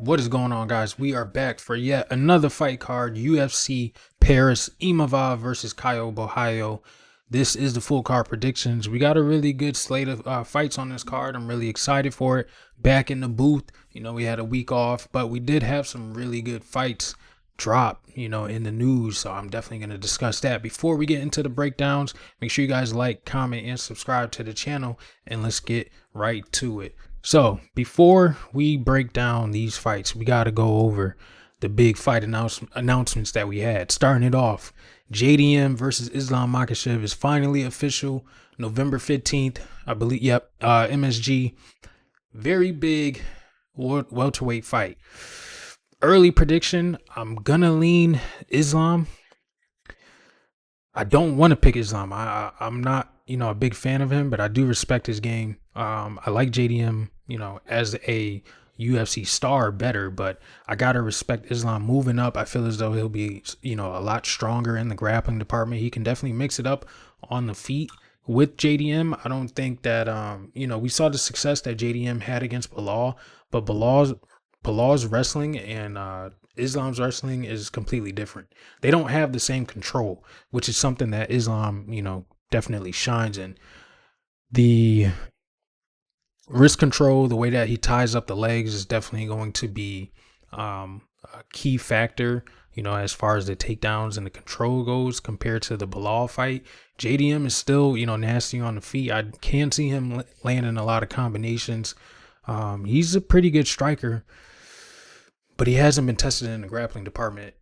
What is going on, guys? We are back for yet another fight card. UFC Paris, Imavov versus Borralho. This is the full card predictions. We got a really good slate of fights on this card. I'm really excited for it. Back in the booth. We had a week off, but we did have some really good fights drop, in the news. So I'm definitely going to discuss that. Before we get into the breakdowns, make sure you guys like, comment, and subscribe to the channel. And let's get right to it. So before we break down these fights, we got to go over the big fight announcements that we had. Starting it off, JDM versus Islam Makhachev is finally official. November 15th, I believe. Yep. MSG. Very big welterweight fight. Early prediction, I'm going to lean Islam. I don't want to pick Islam. I'm not, a big fan of him, but I do respect his game. I like JDM, as a UFC star better, but I got to respect Islam moving up. I feel as though he'll be, a lot stronger in the grappling department. He can definitely mix it up on the feet with JDM. I don't think that, we saw the success that JDM had against Belal, but Bilal's wrestling and Islam's wrestling is completely different. They don't have the same control, which is something that Islam, definitely shines in. The wrist control, the way that he ties up the legs is definitely going to be a key factor, as far as the takedowns and the control goes compared to the Belal fight. JDM is still, nasty on the feet. I can see him landing a lot of combinations. He's a pretty good striker, but he hasn't been tested in the grappling department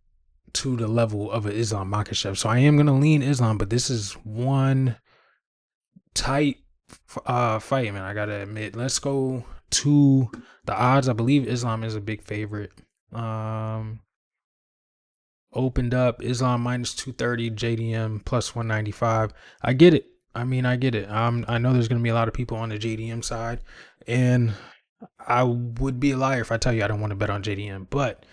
to the level of an Islam Makhachev. So I am going to lean Islam, but this is one tight fight, man. I got to admit. Let's go to the odds. I believe Islam is a big favorite. Opened up Islam minus 230, JDM plus 195. I get it. I get it. I know there's going to be a lot of people on the JDM side, and I would be a liar if I tell you I don't want to bet on JDM. But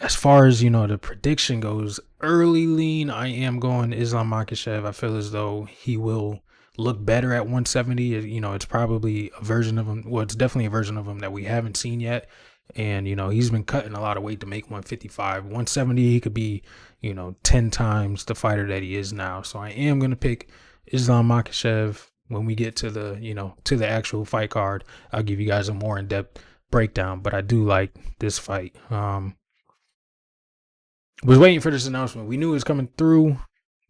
as far as, the prediction goes, early lean, I am going Islam Makhachev. I feel as though he will look better at 170. It's probably a version of him. Well, it's definitely a version of him that we haven't seen yet. And, he's been cutting a lot of weight to make 155. 170, he could be, 10 times the fighter that he is now. So I am going to pick Islam Makhachev. When we get to the, to the actual fight card, I'll give you guys a more in-depth breakdown, but I do like this fight. Was waiting for this announcement. We knew it was coming through,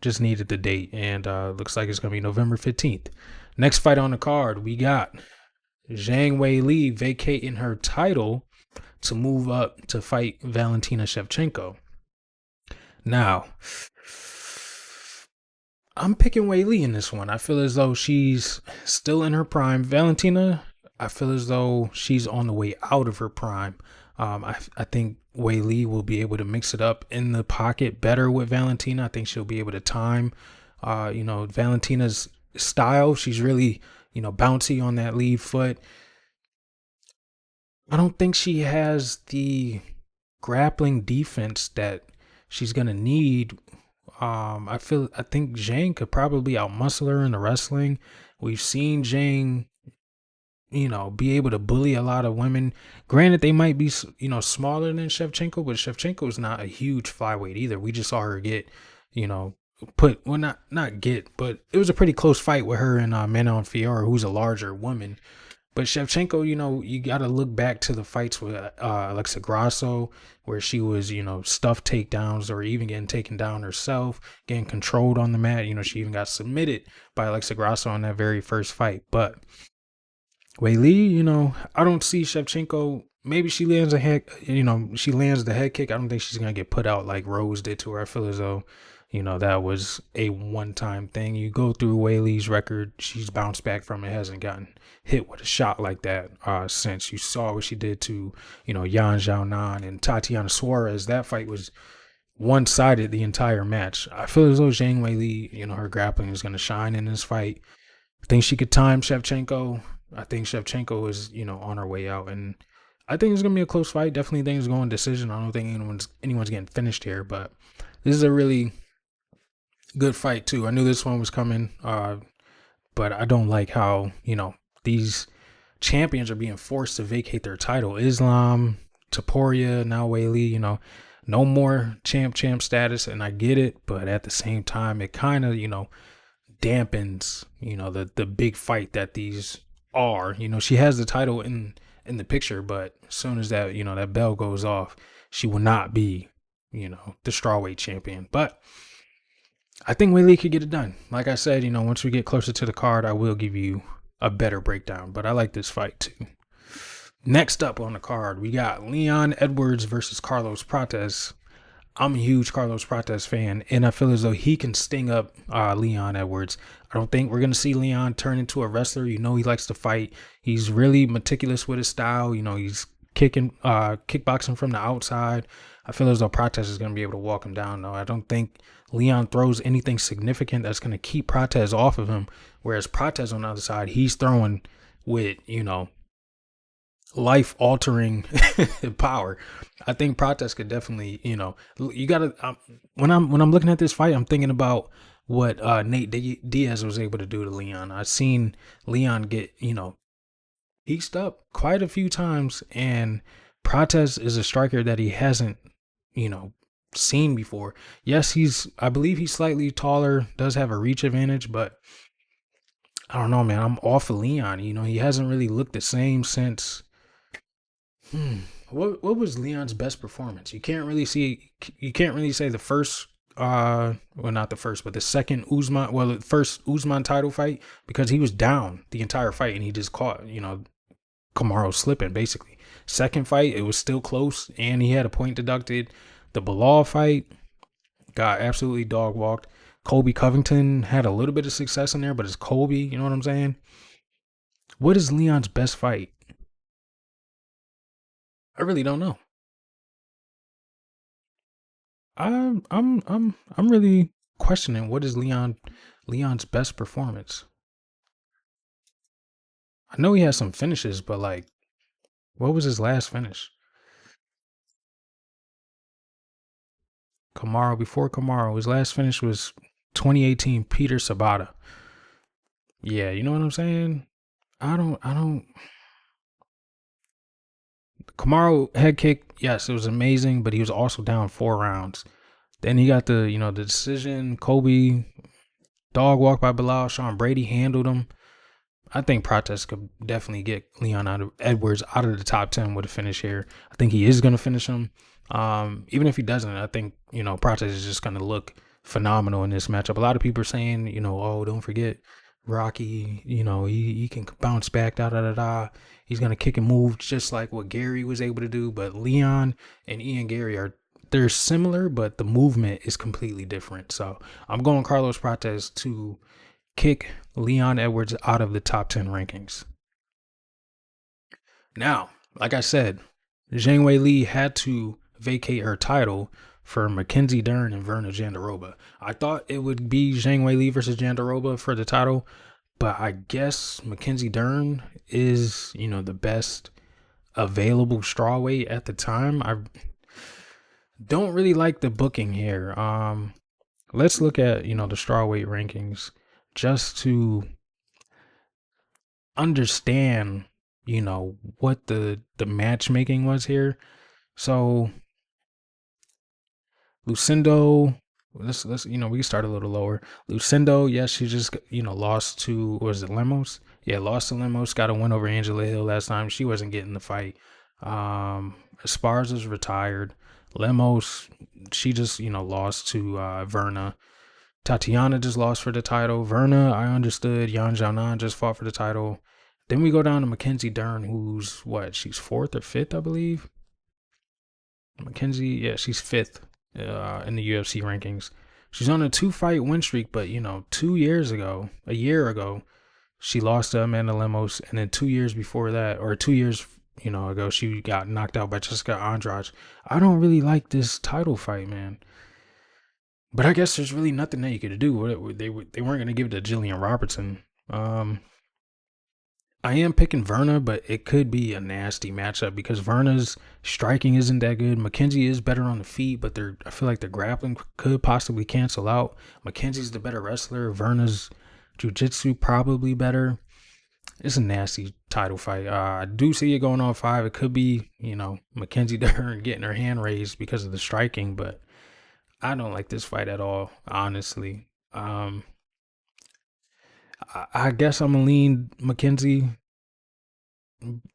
just needed the date, and looks like it's going to be November 15th. Next fight on the card, we got Zhang Weili vacating her title to move up to fight Valentina Shevchenko. Now, I'm picking Weili in this one. I feel as though she's still in her prime. Valentina, I feel as though she's on the way out of her prime. I think Weili will be able to mix it up in the pocket better with Valentina. I think she'll be able to time, Valentina's style. She's really, bouncy on that lead foot. I don't think she has the grappling defense that she's going to need. I think Zhang could probably outmuscle her in the wrestling. We've seen Zhang, be able to bully a lot of women. Granted, they might be, smaller than Shevchenko, but Shevchenko is not a huge flyweight either. We just saw her get, but it was a pretty close fight with her and Manon Fiorot, who's a larger woman. But Shevchenko, you got to look back to the fights with Alexa Grasso, where she was, stuffed takedowns or even getting taken down herself, getting controlled on the mat. She even got submitted by Alexa Grasso on that very first fight. But Weili, I don't see Shevchenko. Maybe she lands she lands the head kick. I don't think she's going to get put out like Rose did to her. I feel as though, that was a one-time thing. You go through Weili's record, she's bounced back from it, hasn't gotten hit with a shot like that since. You saw what she did to, Yan Xiaonan and Tatiana Suarez. That fight was one-sided the entire match. I feel as though Zhang Weili, her grappling is going to shine in this fight. I think she could time Shevchenko. I think Shevchenko is, on her way out. And I think it's going to be a close fight. Definitely things going decision. I don't think anyone's getting finished here. But this is a really good fight too. I knew this one was coming, but I don't like how, these champions are being forced to vacate their title. Islam, Taporia, now Whaley, you know, no more champ status, and I get it, but at the same time, it kind of, you know, dampens, you know, the big fight that these are. You know, she has the title in the picture, but as soon as that, you know, that bell goes off, she will not be, you know, the strawweight champion. But I think Whaley could get it done. Like I said, you know, once we get closer to the card, I will give you a better breakdown, but I like this fight too. Next up on the card, we got Leon Edwards versus Carlos Prates. I'm a huge Carlos Prates fan, and I feel as though he can sting up Leon Edwards. I don't think we're going to see Leon turn into a wrestler. You know, he likes to fight. He's really meticulous with his style. You know, he's kickboxing from the outside. I feel as though Prates is going to be able to walk him down, though. I don't think Leon throws anything significant that's going to keep Prates off of him, whereas Prates on the other side, he's throwing with, you know, life-altering power. I think Prates could definitely, you know, you gotta when I'm looking at this fight, I'm thinking about what Nate Diaz was able to do to Leon. I've seen Leon get, you know, pieced up quite a few times, and Prates is a striker that he hasn't, you know, seen before. Yes, I believe he's slightly taller, does have a reach advantage, but I don't know, man. I'm off of Leon. You know, he hasn't really looked the same since. What was Leon's best performance? You can't really say the first well, not the first, but the second Usman, well, the first Usman title fight, because he was down the entire fight and he just caught, you know, Kamaru slipping basically. Second fight, it was still close and he had a point deducted. The Bilal fight got absolutely dog walked. Colby Covington had a little bit of success in there, but it's Colby, you know what I'm saying? What is Leon's best fight? I really don't know. I'm really questioning what is Leon's best performance. I know he has some finishes, but like, what was his last finish? Before Kamaru, his last finish was 2018 Peter Sabata. Yeah, you know what I'm saying? I don't. Kamaru head kick, yes, it was amazing, but he was also down 4 rounds. Then he got the, you know, the decision. Kobe dog walk by Bilal. Sean Brady handled him. I think Prates could definitely get Leon Edwards out of the top 10 with a finish here. I think he is going to finish him. Even if he doesn't, I think, you know, Prates is just going to look phenomenal in this matchup. A lot of people are saying, you know, oh, don't forget Rocky, you know, he can bounce back, He's going to kick and move just like what Gary was able to do. But Leon and Ian Gary they're similar, but the movement is completely different. So I'm going Carlos Prates to kick Leon Edwards out of the top 10 rankings. Now, like I said, Zhang Weili had to vacate her title for Mackenzie Dern and Verna Jandiroba. I thought it would be Zhang Weili versus Jandiroba for the title, but I guess Mackenzie Dern is, you know, the best available strawweight at the time. I don't really like the booking here. Let's look at, you know, the strawweight rankings just to understand, you know, what the matchmaking was here. So Lucindo, let's you know, we can start a little lower. Lucindo, yes, she just, you know, lost to, was it Lemos? Yeah, lost to Lemos. Got a win over Angela Hill last time. She wasn't getting the fight. Esparza's retired. Lemos, she just, you know, lost to Verna. Tatiana just lost for the title. Verna, I understood. Yan Xiaonan just fought for the title. Then we go down to Mackenzie Dern, who's what? She's 4th or 5th, I believe. Mackenzie, yeah, she's 5th in the UFC rankings. She's on a 2-fight win streak, but, you know, a year ago, she lost to Amanda Lemos, and then 2 years before that, or 2 years, you know, ago, she got knocked out by Jessica Andrade. I don't really like this title fight, man. But I guess there's really nothing that you could do. They weren't going to give it to Jillian Robertson. I am picking Verna, but it could be a nasty matchup because Verna's striking isn't that good. Mackenzie is better on the feet, but I feel like the grappling could possibly cancel out. Mackenzie's the better wrestler. Verna's jiu-jitsu probably better. It's a nasty title fight. I do see it going on 5. It could be, Mackenzie Dern getting her hand raised because of the striking, but I don't like this fight at all, honestly. I guess I'm gonna lean Mackenzie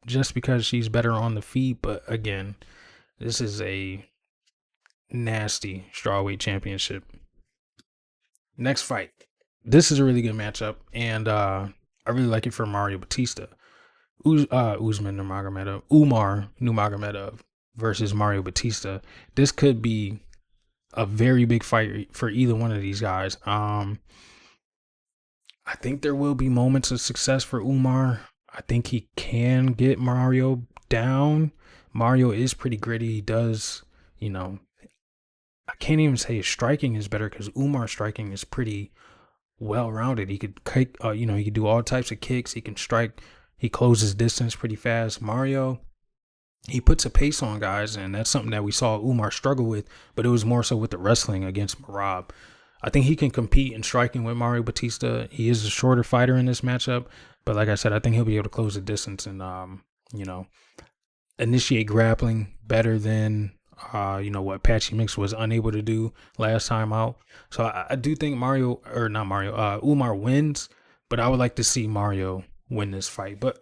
just because she's better on the feet, but again, this is a nasty strawweight championship. Next fight. This is a really good matchup, and I really like it for Mario Batista. Umar Nurmagomedov versus Mario Batista. This could be a very big fight for either one of these guys. I think there will be moments of success for Umar. I think he can get Mario down. Mario is pretty gritty. He does, I can't even say his striking is better because Umar's striking is pretty well-rounded. He could kick, he could do all types of kicks. He can strike. He closes distance pretty fast. Mario, he puts a pace on guys, and that's something that we saw Umar struggle with, but it was more so with the wrestling against Merab. I think he can compete in striking with Mario Batista. He is a shorter fighter in this matchup, but like I said, I think he'll be able to close the distance and, initiate grappling better than, what Patchy Mix was unable to do last time out. So I do think Umar wins, but I would like to see Mario win this fight. But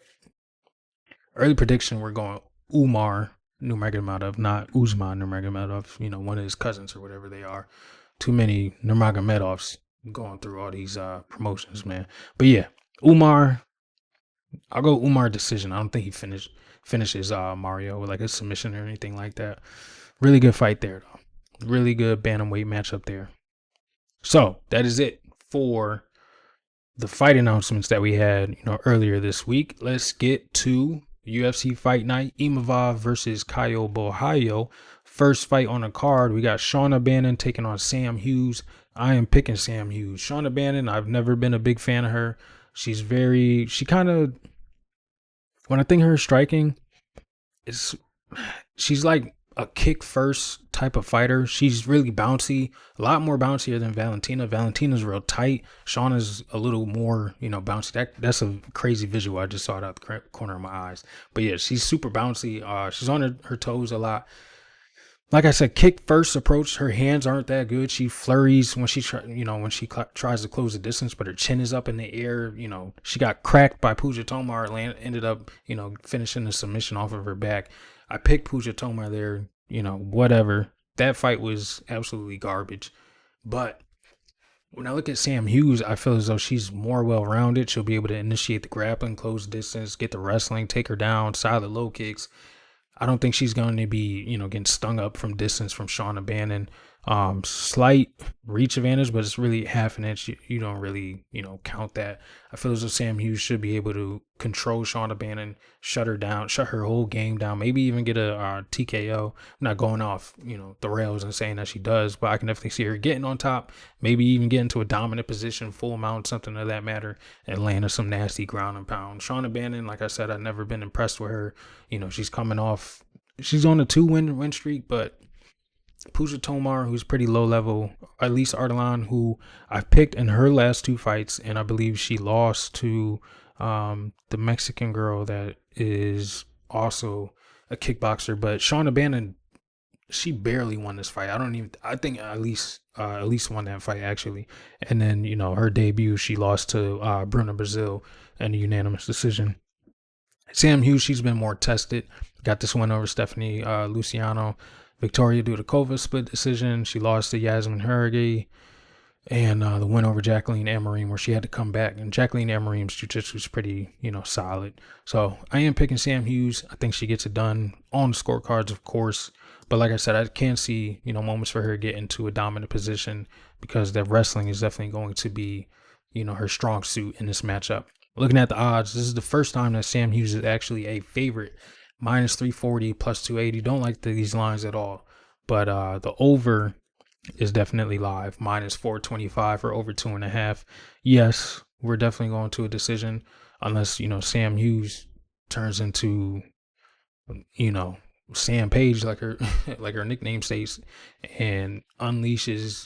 early prediction, we're going Umar Nurmagomedov, not Usman Nurmagomedov, one of his cousins or whatever they are. Too many Nurmagomedovs going through all these promotions, man. But yeah, Umar, I'll go Umar decision. I don't think he finishes Mario with like a submission or anything like that. Really good fight there, though. Really good bantamweight matchup there. So that is it for the fight announcements that we had, earlier this week. Let's get to UFC Fight Night. Imavov versus Caio Borralho. First fight on the card, we got Shauna Bannon taking on Sam Hughes. I am picking Sam Hughes. Shauna Bannon, I've never been a big fan of her. When I think her striking, she's like a kick first type of fighter. She's really bouncy, a lot more bouncier than Valentina. Valentina's real tight. Shauna's a little more, bouncy. That's a crazy visual. I just saw it out the corner of my eyes. But yeah, she's super bouncy. She's on her toes a lot. Like I said, kick first approach. Her hands aren't that good. She flurries when she tries to close the distance, but her chin is up in the air. She got cracked by Puja Tomar. Ended up, finishing the submission off of her back. I picked Puja Tomar there. Whatever. That fight was absolutely garbage. But when I look at Sam Hughes, I feel as though she's more well-rounded. She'll be able to initiate the grappling, close distance, get the wrestling, take her down, solid low kicks. I don't think she's going to be, getting stung up from distance from Shauna Bannon. Slight reach advantage, but it's really half an inch. You don't really, count that. I feel as though Sam Hughes should be able to control Shauna Bannon, shut her down, shut her whole game down, maybe even get a TKO. I'm not going off, the rails and saying that she does, but I can definitely see her getting on top, maybe even get into a dominant position, full mount, something of that matter, and landing some nasty ground and pound. Shauna Bannon, like I said, I've never been impressed with her. She's on a 2-win streak, but Puja Tomar, who's pretty low level, Elise Ardalan, who I've picked in her last 2 fights, and I believe she lost to the Mexican girl that is also a kickboxer. But Shauna Bannon, she barely won this fight. I think Elise won that fight actually. And then, her debut, she lost to Bruna Brazil in a unanimous decision. Sam Hughes, she's been more tested. Got this win over Stephanie Luciano. Victoria Dudakova split decision. She lost to Yasmin Hurricane. And the win over Jacqueline Amorim, where she had to come back. And Jacqueline Amorim's jiu-jitsu is pretty, solid. So I am picking Sam Hughes. I think she gets it done on the scorecards, of course. But like I said, I can see, moments for her to get into a dominant position because the wrestling is definitely going to be, her strong suit in this matchup. Looking at the odds, this is the first time that Sam Hughes is actually a favorite. -340, +280. Don't like these lines at all. But the over is definitely live. -425 or over 2.5. Yes, we're definitely going to a decision unless, Sam Hughes turns into, Sam Page, like her like her nickname states, and unleashes,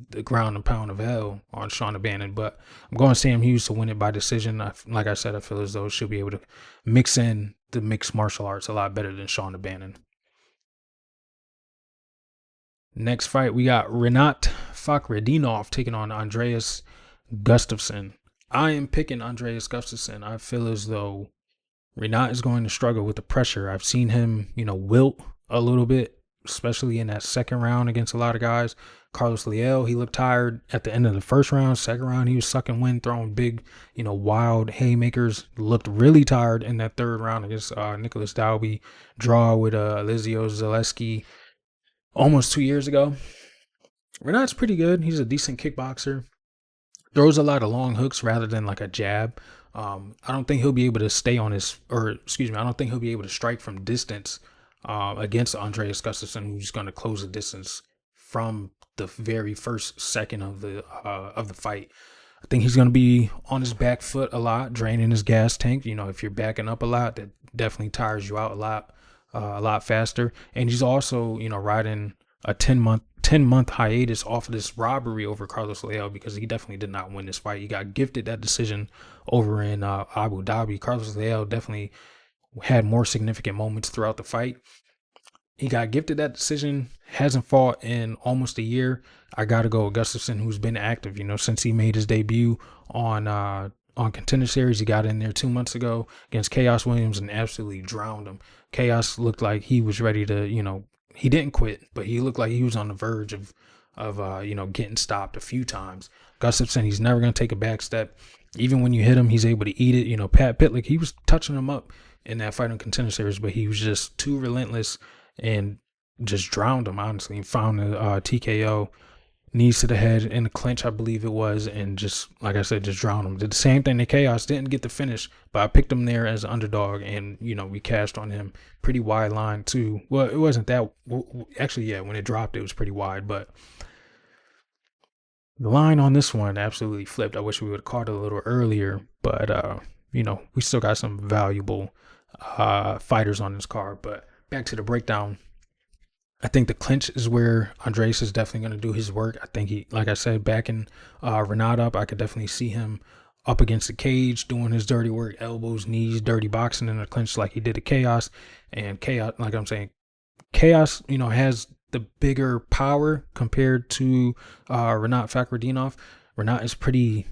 the ground and pound of hell on Shauna Bannon. But I'm going Sam Hughes to win it by decision. Like I said, I feel as though she'll be able to mix in the mixed martial arts a lot better than Shauna Bannon. Next fight, we got Rinat Fakhretdinov taking on Andreas Gustafsson. I am picking Andreas Gustafsson. I feel as though Renat is going to struggle with the pressure. I've seen him, wilt a little bit, especially in that second round against a lot of guys. Carlos Leal, he looked tired at the end of the first round. Second round, he was sucking wind, throwing big, wild haymakers. Looked really tired in that third round against Nicholas Dalby. Draw with Elizio Zaleski almost 2 years ago. Renat's pretty good. He's a decent kickboxer. Throws a lot of long hooks rather than like a jab. I don't think he'll be able to stay on his, or excuse me, I don't think he'll be able to strike from distance against Andreas Gustafsson, who's going to close the distance from the very first second of the fight. I think he's going to be on his back foot a lot, draining his gas tank. If you're backing up a lot, that definitely tires you out a lot faster. And he's also, riding a 10-month hiatus off of this robbery over Carlos Leal, because he definitely did not win this fight. He got gifted that decision over in Abu Dhabi. Carlos Leal definitely had more significant moments throughout the fight. He got gifted that decision, hasn't fought in almost a year. I got to go with Gustafsson, who's been active, since he made his debut on Contender Series. He got in there 2 months ago against Chaos Williams and absolutely drowned him. Chaos looked like he was ready to, he didn't quit, but he looked like he was on the verge of getting stopped a few times. Gustafsson, he's never going to take a back step. Even when you hit him, he's able to eat it. Pat Pitlick, he was touching him up in that fight on Contender Series, but he was just too relentless and just drowned him, honestly, and found the TKO, knees to the head in the clinch, I believe it was, and just, like I said, just drowned him. Did the same thing to Chaos, didn't get the finish, but I picked him there as an underdog, and, we cashed on him. Pretty wide line, too. Well, it wasn't that, actually, yeah, when it dropped, it was pretty wide, but the line on this one absolutely flipped. I wish we would have caught it a little earlier, but, we still got some valuable fighters on this card. But back to the breakdown. I think the clinch is where Andreas is definitely going to do his work. I think he, like I said, backing Renat up, I could definitely see him up against the cage, doing his dirty work, elbows, knees, dirty boxing in the clinch like he did at Chaos. And Chaos, like I'm saying, Chaos, has the bigger power compared to Rinat Fakhretdinov. Rinat is pretty,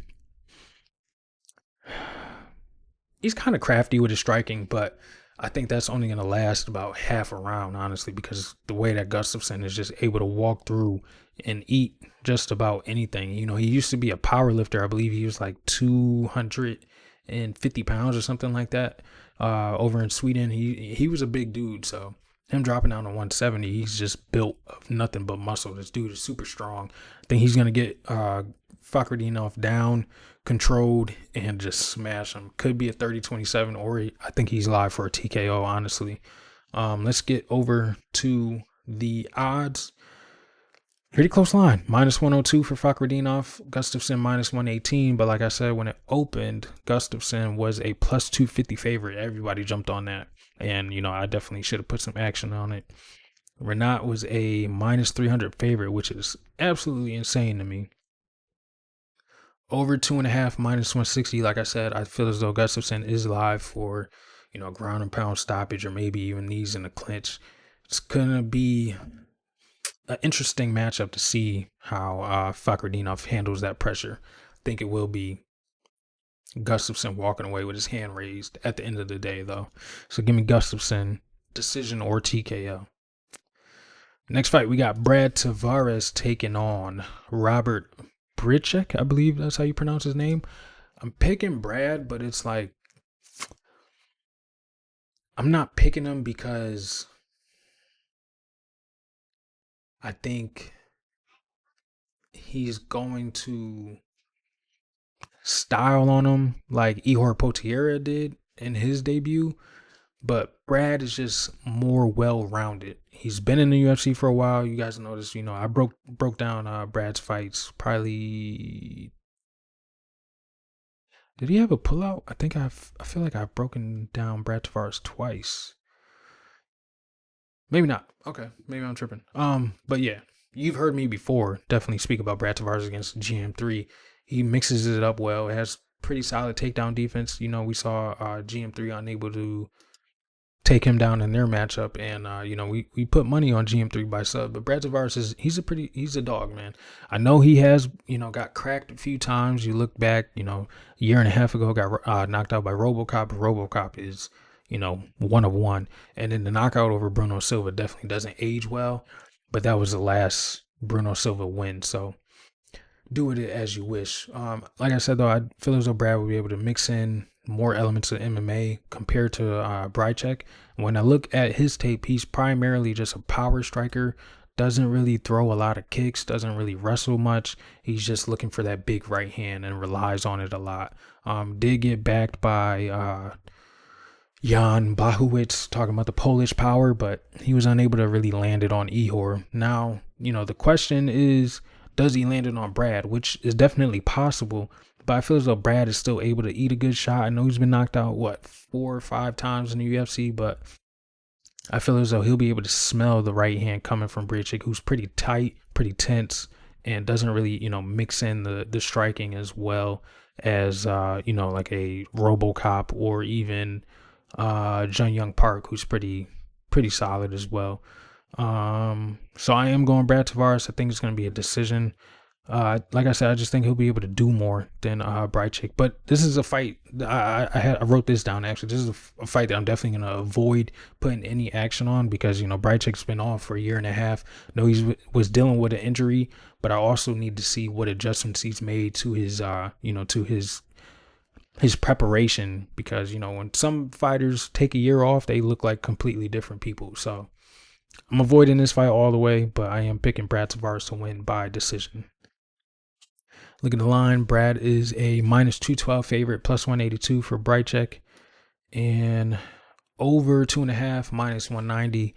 he's kind of crafty with his striking, but I think that's only going to last about half a round, honestly, because the way that Gustafsson is just able to walk through and eat just about anything. He used to be a power lifter. I believe he was like 250 pounds or something like that over in Sweden. He was a big dude, so him dropping down to 170, he's just built of nothing but muscle. This dude is super strong. I think he's going to get Fakhretdinov down, controlled, and just smash him. Could be a 30-27, or I think he's live for a TKO, honestly. Let's get over to the odds. Pretty close line. -102 for Fakhretdinov. Gustafsson -118. But like I said, when it opened, Gustafsson was a +250 favorite. Everybody jumped on that. And, I definitely should have put some action on it. Rinat was a -300 favorite, which is absolutely insane to me. Over 2.5, -160. Like I said, I feel as though Gustafsson is live for, ground and pound stoppage, or maybe even knees in the clinch. It's going to be an interesting matchup to see how Fakhretdinov handles that pressure. I think it will be Gustafsson walking away with his hand raised at the end of the day, though. So give me Gustafsson, decision or TKO. Next fight, we got Brad Tavares taking on Robert BRYCZEK. I believe that's how you pronounce his name. I'm picking Brad, but it's like, I'm not picking him because I think he's going to style on him like Ihor Potieria did in his debut, but Brad is just more well-rounded. He's been in the UFC for a while. You guys know this. I broke down Brad's fights. Probably, did he have a pullout? I think I feel like I've broken down Brad Tavares twice. Maybe not. Okay, maybe I'm tripping. But yeah, you've heard me before definitely speak about Brad Tavares against GM3. He mixes it up well. It has pretty solid takedown defense. You know, we saw GM3 unable to take him down in their matchup, and you know, we put money on GM3 by sub. But Brad Tavares he's a dog, man. I know he has, you know, got cracked a few times. You look back, you know, a year and a half ago, got knocked out by RoboCop. RoboCop is, you know, one of one, and then the knockout over Bruno Silva definitely doesn't age well. But that was the last Bruno Silva win, so do with it as you wish. Like I said though, I feel as though Brad will be able to mix in more elements of MMA compared to BRYCZEK. When I look at his tape, he's primarily just a power striker. Doesn't really throw a lot of kicks. Doesn't really wrestle much. He's just looking for that big right hand and relies on it a lot. Did get backed by Jan Blachowicz, talking about the Polish power, but he was unable to really land it on Ihor. Now, you know, the question is, does he land it on Brad, which is definitely possible, but I feel as though Brad is still able to eat a good shot. I know he's been knocked out, what, 4 or 5 times in the UFC, but I feel as though he'll be able to smell the right hand coming from BRYCZEK, who's pretty tight, pretty tense, and doesn't really, you know, mix in the striking as well as, you know, like a RoboCop or even Jun Young Park, who's pretty solid as well. So I am going Brad Tavares. I think it's going to be a decision. Like I said, I just think he'll be able to do more than BRYCZEK. But this is a fight. I wrote this down actually. This is a fight that I'm definitely going to avoid putting any action on because, you know, BRYCZEK's been off for a year and a half. No, he was dealing with an injury, but I also need to see what adjustments he's made to his, you know, to his preparation, because, you know, when some fighters take a year off, they look like completely different people. So I'm avoiding this fight all the way, but I am picking Brad Tavares to win by decision. Look at the line. Brad is a -212 favorite, +182 for BRYCZEK, and over 2.5, -190.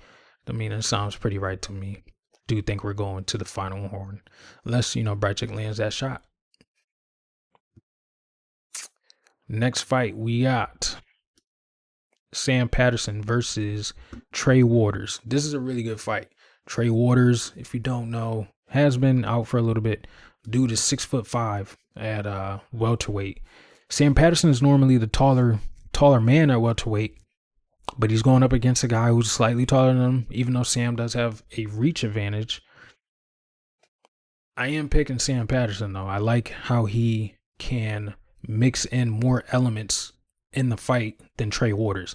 I mean, it sounds pretty right to me. Do think we're going to the final horn, unless, you know, BRYCZEK lands that shot. Next fight, we got Sam Patterson versus Trey Waters. This is a really good fight. Trey Waters, if you don't know, has been out for a little bit. Dude is 6'5" at welterweight. Sam Patterson is normally the taller man at welterweight, but he's going up against a guy who's slightly taller than him, even though Sam does have a reach advantage. I am picking Sam Patterson though. I like how he can mix in more elements in the fight than Trey Waters.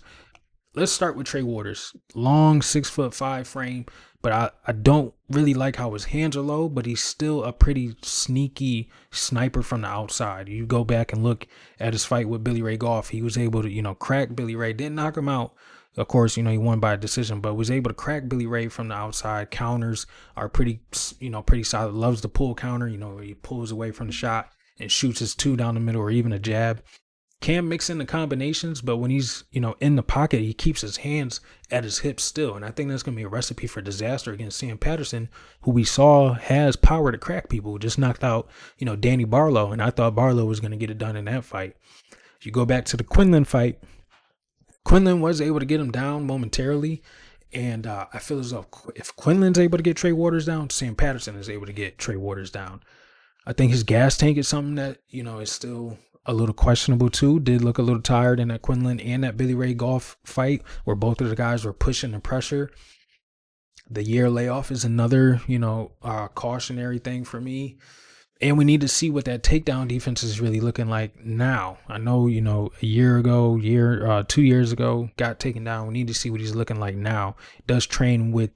Let's start with Trey Waters. Long 6'5" frame, but I don't really like how his hands are low, but he's still a pretty sneaky sniper from the outside. You go back and look at his fight with Billy Ray Goff. He was able to, you know, crack Billy Ray. Didn't knock him out. Of course, you know, he won by a decision, but was able to crack Billy Ray from the outside. Counters are pretty, you know, pretty solid. Loves the pull counter, you know, where he pulls away from the shot and shoots his 2 down the middle or even a jab. Can mix in the combinations, but when he's, you know, in the pocket, he keeps his hands at his hips still. And I think that's going to be a recipe for disaster against Sam Patterson, who we saw has power to crack people. Just knocked out, you know, Danny Barlow, and I thought Barlow was going to get it done in that fight. If you go back to the Quinlan fight, Quinlan was able to get him down momentarily. And I feel as though if Quinlan's able to get Trey Waters down, Sam Patterson is able to get Trey Waters down. I think his gas tank is something that, you know, is still a little questionable too. Did look a little tired in that Quinlan and that Billy Ray Goff fight where both of the guys were pushing the pressure. The year layoff is another, you know, cautionary thing for me. And we need to see what that takedown defense is really looking like now. I know, you know, a year ago, 2 years ago, got taken down. We need to see what he's looking like now. He does train with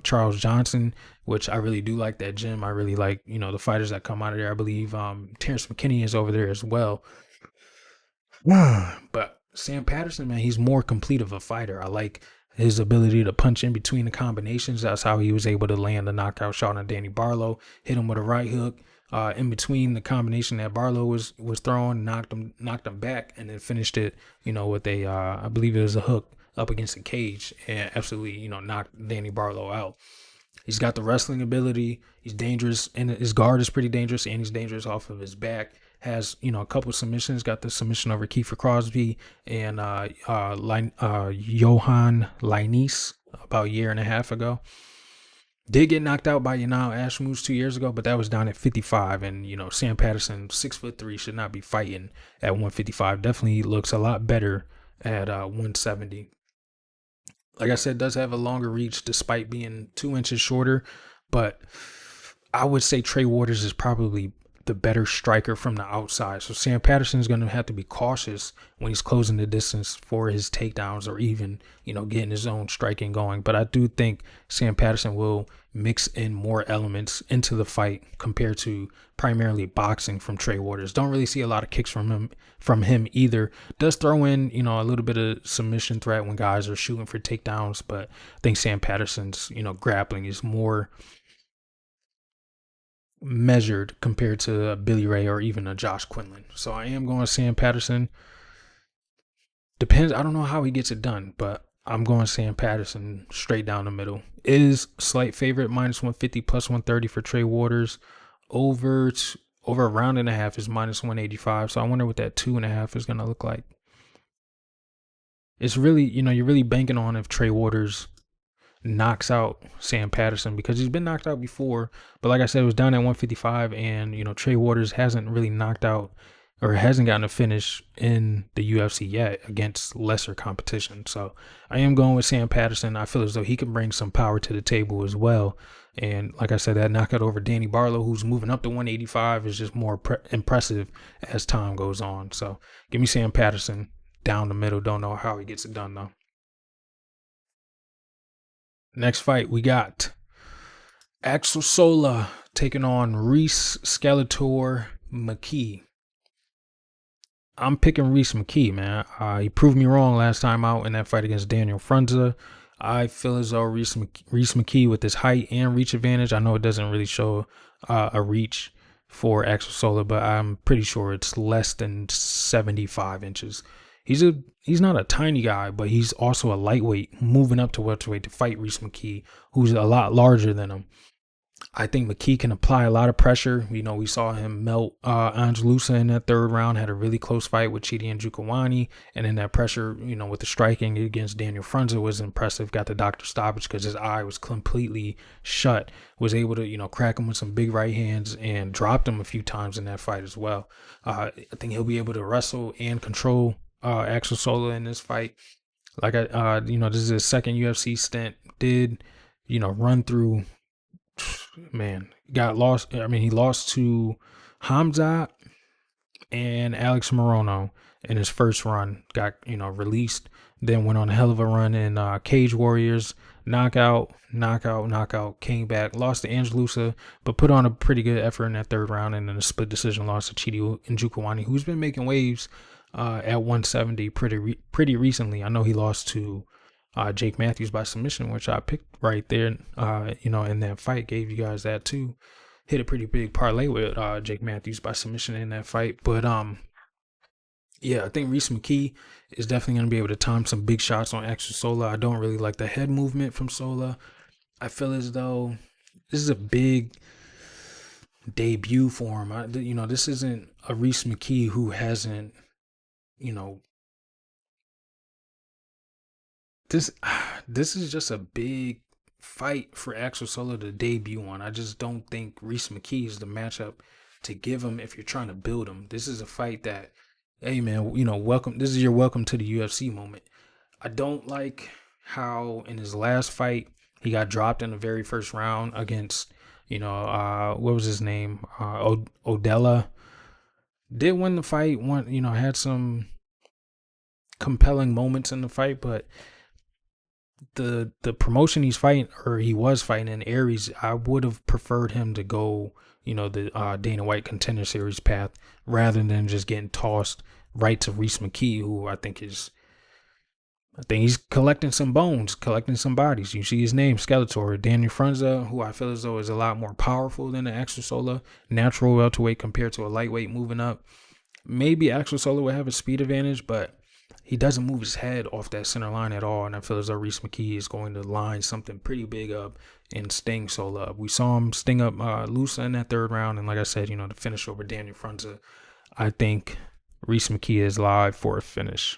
Charles Johnson, which I really do like that gym. I really like, you know, the fighters that come out of there. I believe Terrence McKinney is over there as well. But Sam Patterson, man, he's more complete of a fighter. I like his ability to punch in between the combinations. That's how he was able to land the knockout shot on Danny Barlow, hit him with a right hook. In between the combination that Barlow was throwing, knocked him back, and then finished it, you know, with a I believe it was a hook up against the cage, and absolutely, you know, knocked Danny Barlow out. He's got the wrestling ability. He's dangerous, and his guard is pretty dangerous, and he's dangerous off of his back. Has, you know, a couple submissions. Got the submission over Kiefer Crosby and Johan Linus about a year and a half ago. Did get knocked out by Yanal Ashmoose 2 years ago, but that was down at 55. And, Sam Patterson, 6'3", should not be fighting at 155. Definitely looks a lot better at 170. Like I said, does have a longer reach despite being 2 inches shorter. But I would say Trey Waters is probably the better striker from the outside. So Sam Patterson is going to have to be cautious when he's closing the distance for his takedowns or even, getting his own striking going. But I do think Sam Patterson will mix in more elements into the fight compared to primarily boxing from Trey Waters. Don't really see a lot of kicks from him either. Does throw in, a little bit of submission threat when guys are shooting for takedowns, but I think Sam Patterson's, grappling is more measured compared to Billy Ray or even a Josh Quinlan. So I am going Sam Patterson. Depends. I don't know how he gets it done, but I'm going Sam Patterson straight down the middle. Is slight favorite, -150, +130 for Trey Waters. Over a round and a half is -185. So I wonder what that 2.5 is going to look like. It's really, you're really banking on if Trey Waters knocks out Sam Patterson, because he's been knocked out before. But like I said, it was down at 155, and Trey Waters hasn't really knocked out or hasn't gotten a finish in the UFC yet against lesser competition. So I am going with Sam Patterson. I feel as though he can bring some power to the table as well. And like I said, that knockout over Danny Borralho, who's moving up to 185, is just more impressive as time goes on. So give me Sam Patterson down the middle. Don't know how he gets it done though. Next fight, we got Axel Sola taking on Rhys Skeletor McKee. I'm picking Rhys McKee, man. He proved me wrong last time out in that fight against Daniel Frunza. I feel as though Rhys McKee, with his height and reach advantage, I know it doesn't really show a reach for Axel Sola, but I'm pretty sure it's less than 75 inches. He's not a tiny guy, but he's also a lightweight moving up to welterweight to fight Rhys McKee, who's a lot larger than him. I think McKee can apply a lot of pressure. We saw him melt Angelusa in that third round, had a really close fight with Chidi Njokuani, and then that pressure, with the striking against Daniel Frunza was impressive. Got the doctor stoppage because his eye was completely shut. Was able to, crack him with some big right hands and dropped him a few times in that fight as well. I think he'll be able to wrestle and control Axel Sola in this fight. Like this is his second UFC stint. Did run through, man, got lost. I mean, he lost to Hamzat and Alex Morono in his first run. Got released, then went on a hell of a run in Cage Warriors. Knockout, came back, lost to Angelusa, but put on a pretty good effort in that third round, and then a split decision loss to Chidi Njokuani, who's been making waves at 170 pretty recently. I know he lost to Jake Matthews by submission, which I picked right there, in that fight. Gave you guys that too. Hit a pretty big parlay with Jake Matthews by submission in that fight. But yeah, I think Rhys McKee is definitely going to be able to time some big shots on Axel Sola. I don't really like the head movement from Sola. I feel as though this is a big debut for him. This isn't a Rhys McKee who hasn't, this is just a big fight for Axel Sola to debut on. I just don't think Rhys McKee is the matchup to give him if you're trying to build him. This is a fight that, hey man, welcome. This is your welcome to the UFC moment. I don't like how in his last fight he got dropped in the very first round against, what was his name? Odella. Did win the fight, had some compelling moments in the fight, but the promotion he was fighting in Aries, I would have preferred him to go, the Dana White Contender Series path rather than just getting tossed right to Rhys McKee, who I think he's collecting some bones, collecting some bodies. You see his name, Skeletor. Daniel Frunza, who I feel as though is a lot more powerful than the Axel Sola, natural welterweight compared to a lightweight moving up. Maybe Axel Sola would have a speed advantage, but he doesn't move his head off that center line at all, and I feel as though Rhys McKee is going to line something pretty big up and sting Sola up. We saw him sting up Lusa in that third round, and like I said, to finish over Daniel Frunza, I think Rhys McKee is live for a finish.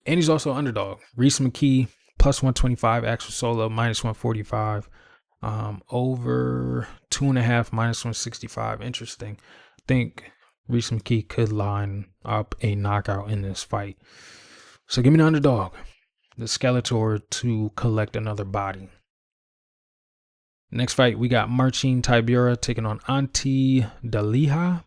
And he's also an underdog. Rhys McKee plus 125. Actual SOLA minus 145. Over 2.5 minus 165. Interesting. I think Reese McKee could line up a knockout in this fight. So give me the underdog, the Skeletor, to collect another body. Next fight, we got Marcin Tybura taking on DELIJA.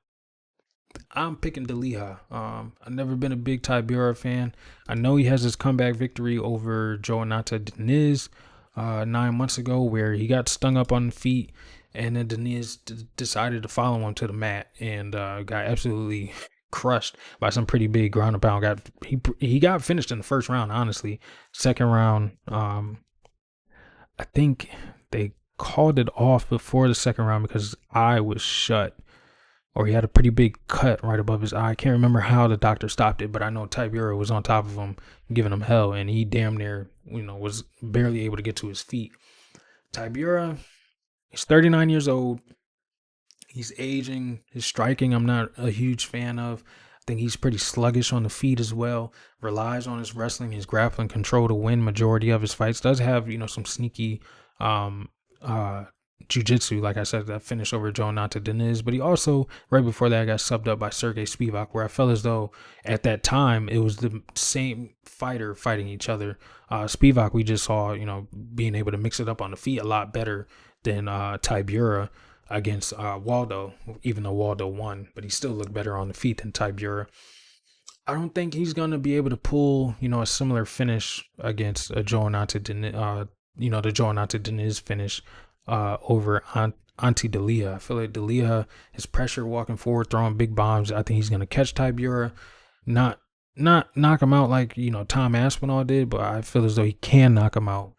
I'm picking DELIJA. I've never been a big Tybura fan. I know he has his comeback victory over Jonathan Deniz 9 months ago, where he got stung up on the feet, and then Deniz decided to follow him to the mat and got absolutely crushed by some pretty big ground and pound. He got finished in the first round, honestly. Second round, I think they called it off before the second round because his eye was shut, or he had a pretty big cut right above his eye. I can't remember how the doctor stopped it, but I know Tybura was on top of him, giving him hell, and he damn near, was barely able to get to his feet. Tybura, he's 39 years old. He's aging. His striking, I'm not a huge fan of. I think he's pretty sluggish on the feet as well. Relies on his wrestling, his grappling control to win majority of his fights. Does have, some sneaky jiu-jitsu, like I said, that finished over Jonathan Deniz, but he also, right before that, got subbed up by Sergey Spivak, where I felt as though at that time it was the same fighter fighting each other. Spivak, we just saw, being able to mix it up on the feet a lot better than Tybura against Waldo, even though Waldo won, but he still looked better on the feet than Tybura. I don't think he's going to be able to pull, a similar finish against Jonathan Deniz, the Jonathan Deniz finish over DELIJA. I feel like DELIJA, his pressure walking forward, throwing big bombs. I think he's going to catch Tybura, not knock him out like, Tom Aspinall did, but I feel as though he can knock him out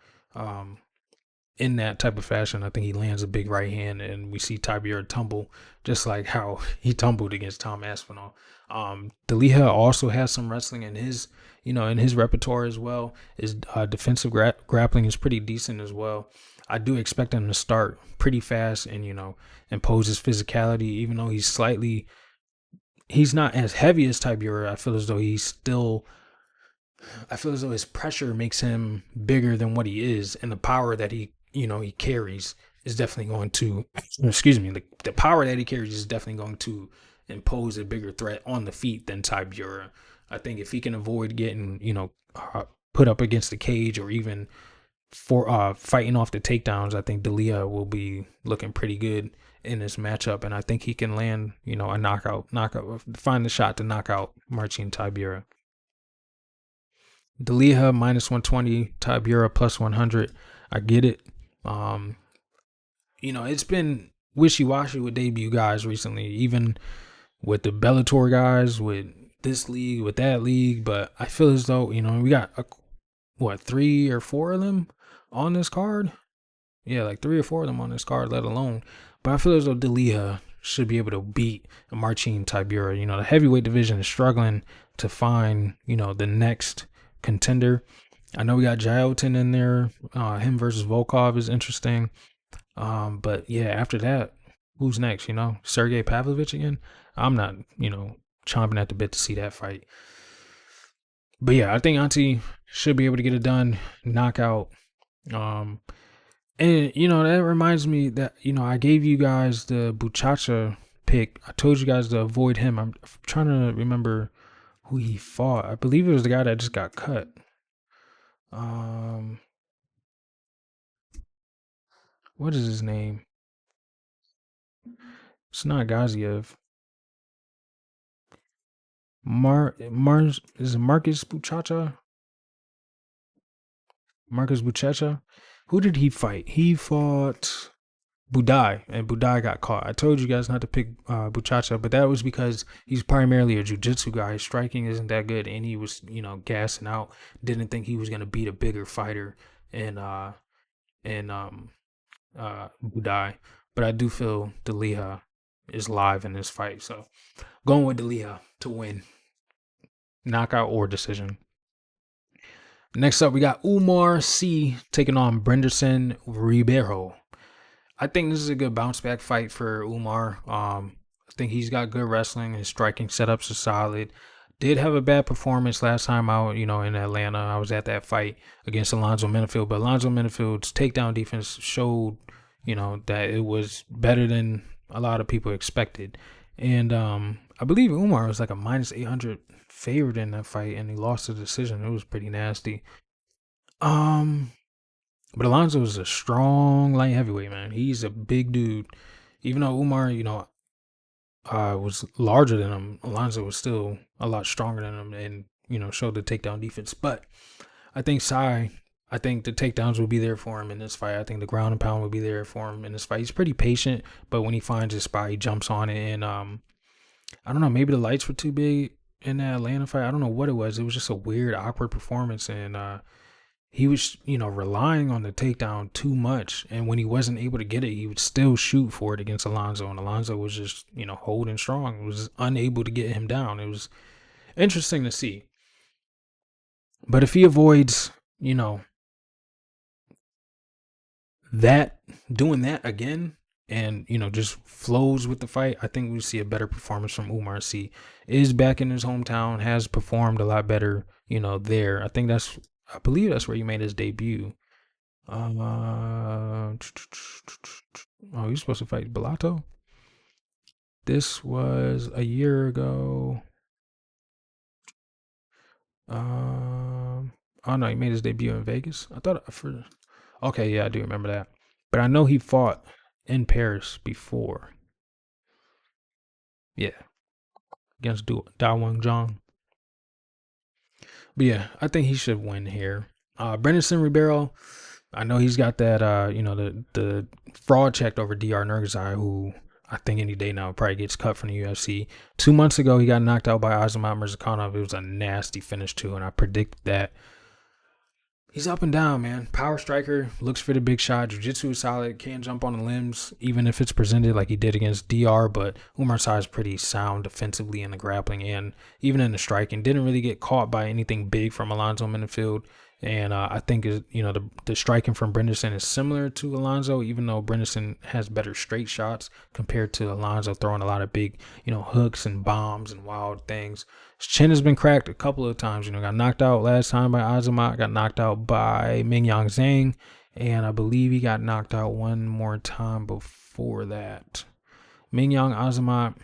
in that type of fashion. I think he lands a big right hand, and we see Tybura tumble just like how he tumbled against Tom Aspinall. DELIJA also has some wrestling in his, in his repertoire as well. His defensive grappling is pretty decent as well. I do expect him to start pretty fast and, impose his physicality, even though he's not as heavy as Tybura. I feel as though his pressure makes him bigger than what he is, and the power that he carries is definitely going to, the power that he carries is definitely going to impose a bigger threat on the feet than Tybura. I think if he can avoid getting, put up against the cage, or even for fighting off the takedowns, I think DELIJA will be looking pretty good in this matchup, and I think he can land, a knockout, find the shot to knock out Marcin Tybura. DELIJA minus 120, Tybura plus 100. I get it. It's been wishy-washy with debut guys recently, even with the Bellator guys, with this league, with that league, but I feel as though, we got 3 or 4 of them on this card. Yeah, like 3 or 4 of them on this card, let alone. But I feel as though DELIJA should be able to beat Marcin Tybura. The heavyweight division is struggling to find, the next contender. I know we got Jailton in there. Him versus Volkov is interesting. But yeah, after that, who's next? Sergey Pavlovich again? I'm not, chomping at the bit to see that fight. But yeah, I think Auntie should be able to get it done, knockout. And that reminds me that, I gave you guys the Buchacha pick. I told you guys to avoid him. I'm trying to remember who he fought. I believe it was the guy that just got cut. What is his name? It's not Gaziev. Is it Marcus Buchacha? Marcus Buchacha? Who did he fight? He fought Budai, and Budai got caught. I told you guys not to pick Buchacha, but that was because he's primarily a jiu-jitsu guy. His striking isn't that good, and he was, gassing out. Didn't think he was going to beat a bigger fighter in Budai. But I do feel DELIJA is live in this fight, so going with DELIJA to win, knockout or decision. Next up, we got Umar C taking on Brenderson Ribeiro. I think this is a good bounce back fight for Umar. I think he's got good wrestling. His striking setups are solid. did have a bad performance last time out, in Atlanta. I was at that fight against Alonzo Menifield, but Alonzo Menifield's takedown defense showed, that it was better than a lot of people expected. And I believe Umar was like a minus 800 favorite in that fight, and he lost the decision. It was pretty nasty. But Alonzo is a strong light heavyweight, man. He's a big dude. Even though Umar, was larger than him, Alonzo was still a lot stronger than him, and showed the takedown defense. But I think I think the takedowns will be there for him in this fight. I think the ground and pound will be there for him in this fight. He's pretty patient, but when he finds his spot, he jumps on it. And I don't know, maybe the lights were too big in that Atlanta fight. I don't know what it was. It was just a weird, awkward performance, and he was, relying on the takedown too much. And when he wasn't able to get it, he would still shoot for it against Alonzo. And Alonzo was just, holding strong. Was unable to get him down. It was interesting to see. But if he avoids, doing that again, and just flows with the fight, I think we see a better performance from Umar Sy. Is back in his hometown, has performed a lot better, there. I believe that's where he made his debut. Oh, he's supposed to fight Bellato. This was a year ago. Oh no, he made his debut in Vegas. Okay, yeah, I do remember that. But I know he fought in Paris before. Yeah, against Da Wang Zhang. But yeah, I think he should win here. Brandon Ribeiro, I know he's got that, the fraud checked over DR Nurgazai, who I think any day now probably gets cut from the UFC. 2 months ago, he got knocked out by Azamat Murzakanov. It was a nasty finish too, and I predict that. He's up and down, man. Power striker, looks for the big shot. Jiu-jitsu is solid, can jump on the limbs, even if it's presented like he did against DR. But Umar Sy is pretty sound defensively in the grappling and even in the striking. Didn't really get caught by anything big from Alonzo Menifield. And I think, the striking from Brenderson is similar to Alonzo, even though Brenderson has better straight shots compared to Alonzo throwing a lot of big, hooks and bombs and wild things. His chin has been cracked a couple of times. Got knocked out last time by Azamat, got knocked out by Mingyang Zhang, and I believe he got knocked out one more time before that. Mingyang, Azamat,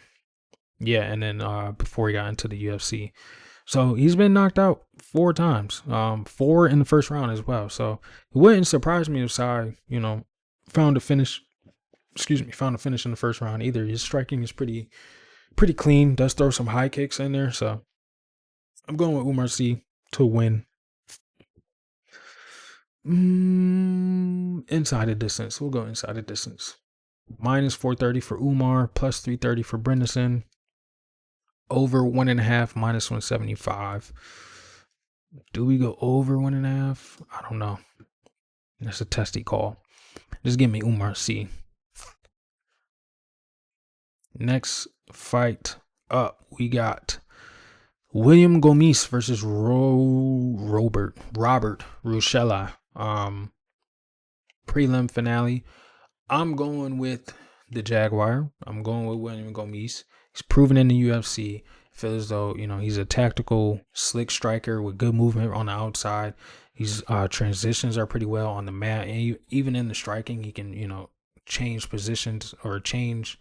yeah, and then before he got into the UFC. So he's been knocked out 4 times, 4 in the first round as well. So it wouldn't surprise me if Sy, found a finish in the first round either. His striking is pretty clean, does throw some high kicks in there. So I'm going with Umar Sy to win. Inside the distance. We'll go inside the distance. Minus 430 for Umar, plus 330 for Brenderson. Over 1.5, minus 175. Do we go over 1.5? I don't know. That's a testy call. Just give me Umar Sy. Next fight up, we got William Gomis versus Robert Ruchala. Prelim finale. I'm going with the Jaguar. I'm going with William Gomis. He's proven in the UFC. I feel as though, he's a tactical, slick striker with good movement on the outside. His transitions are pretty well on the mat. And even in the striking, he can, change positions or change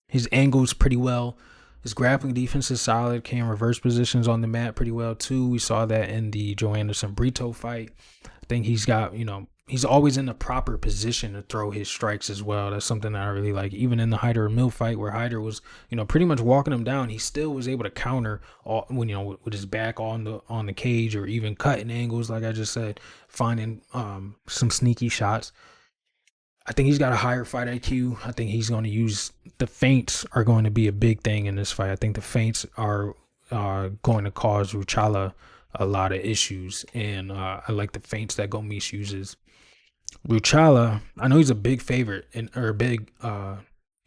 his angles pretty well. His grappling defense is solid. Can reverse positions on the mat pretty well, too. We saw that in the Joe Anderson-Brito fight. I think he's got, he's always in the proper position to throw his strikes as well. That's something that I really like. Even in the Hyder Mill fight where Hyder was, pretty much walking him down, he still was able to counter all, with his back on the cage, or even cutting angles, like I just said, finding some sneaky shots. I think he's got a higher fight IQ. I think he's going to use the feints are going to be a big thing in this fight. I think the feints are going to cause Ruchala a lot of issues, and I like the feints that Gomis uses. Ruchala, I know he's a big favorite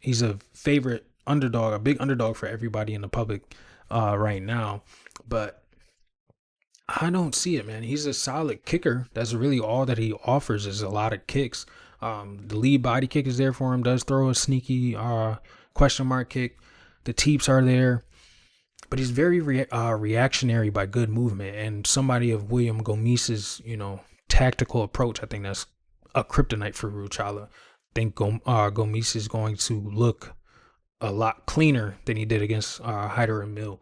he's a favorite underdog, a big underdog for everybody in the public right now, but I don't see it, man. He's a solid kicker. That's really all that he offers, is a lot of kicks. The lead body kick is there for him, does throw a sneaky question mark kick. The teeps are there. but he's very reactionary by good movement, and somebody of William Gomis's, tactical approach. I think that's a kryptonite for Ruchala. I think Gomis is going to look a lot cleaner than he did against Hyder and Mill.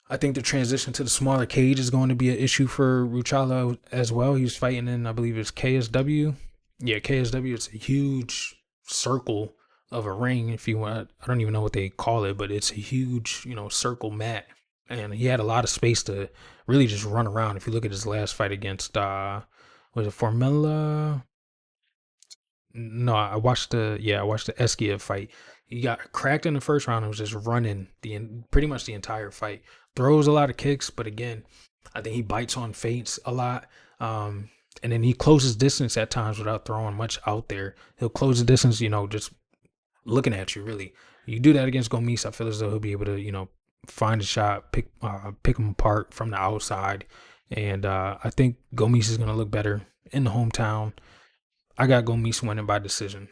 I think the transition to the smaller cage is going to be an issue for Ruchala as well. He was fighting in, I believe it's KSW. Yeah, KSW. It's a huge circle of a ring, if you want. I don't even know what they call it, but it's a huge, circle mat. And he had a lot of space to really just run around. If you look at his last fight against, was it Formella? No, I watched the Eskiev fight. He got cracked in the first round and was just running pretty much the entire fight. Throws a lot of kicks, but again, I think he bites on feints a lot. And then he closes distance at times without throwing much out there. He'll close the distance, just looking at you, really. You do that against Gomis, I feel as though he'll be able to, find a shot, pick him apart from the outside. And I think Gomis is going to look better in the hometown. I got Gomis winning by decision.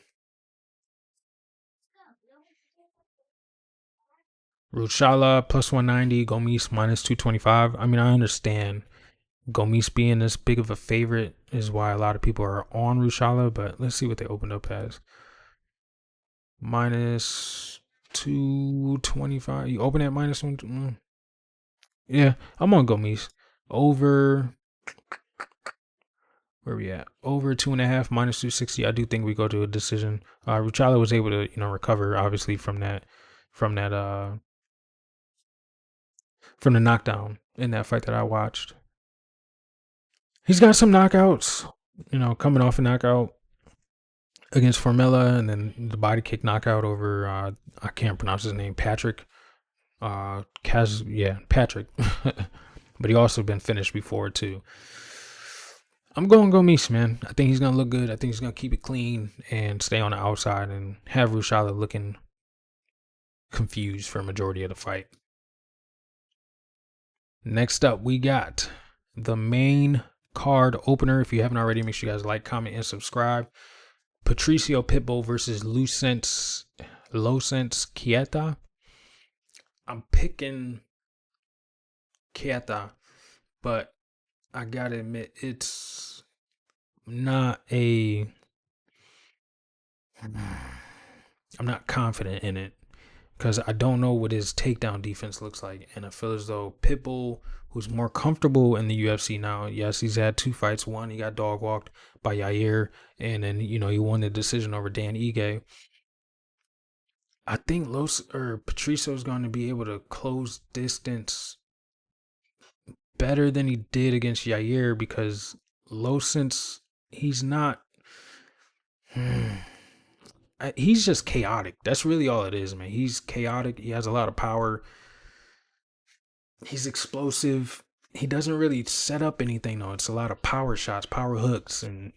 Ruchala plus 190, Gomis minus 225. I mean, I understand Gomis being this big of a favorite is why a lot of people are on Ruchala, but let's see what they opened up as. Minus 225. You open at minus 1. Yeah, I'm on Gomis. Over. Where we at? Over 2.5, minus 260. I do think we go to a decision. Ruchala was able to, recover obviously from the knockdown in that fight that I watched. He's got some knockouts, coming off a knockout against Formella, and then the body kick knockout over I can't pronounce his name, Patrick. Patrick. But he also been finished before too. I'm going Gomis, man. I think he's gonna look good. I think he's gonna keep it clean and stay on the outside and have Ruchala looking confused for a majority of the fight. Next up, we got the main card opener. If you haven't already, make sure you guys like, comment, and subscribe. Patricio Pitbull versus Losens KEITA. I'm picking KEITA, but I gotta admit, it's not I'm not confident in it because I don't know what his takedown defense looks like. And I feel as though Pitbull, who's more comfortable in the UFC now, yes, he's had 2 fights. One, he got dog walked by Yair, and then, he won the decision over Dan Ige. I think Patricio is going to be able to close distance better than he did against Yair because Losens, he's not. He's just chaotic. That's really all it is, man. He's chaotic. He has a lot of power. He's explosive. He doesn't really set up anything, though. It's a lot of power shots, power hooks, and,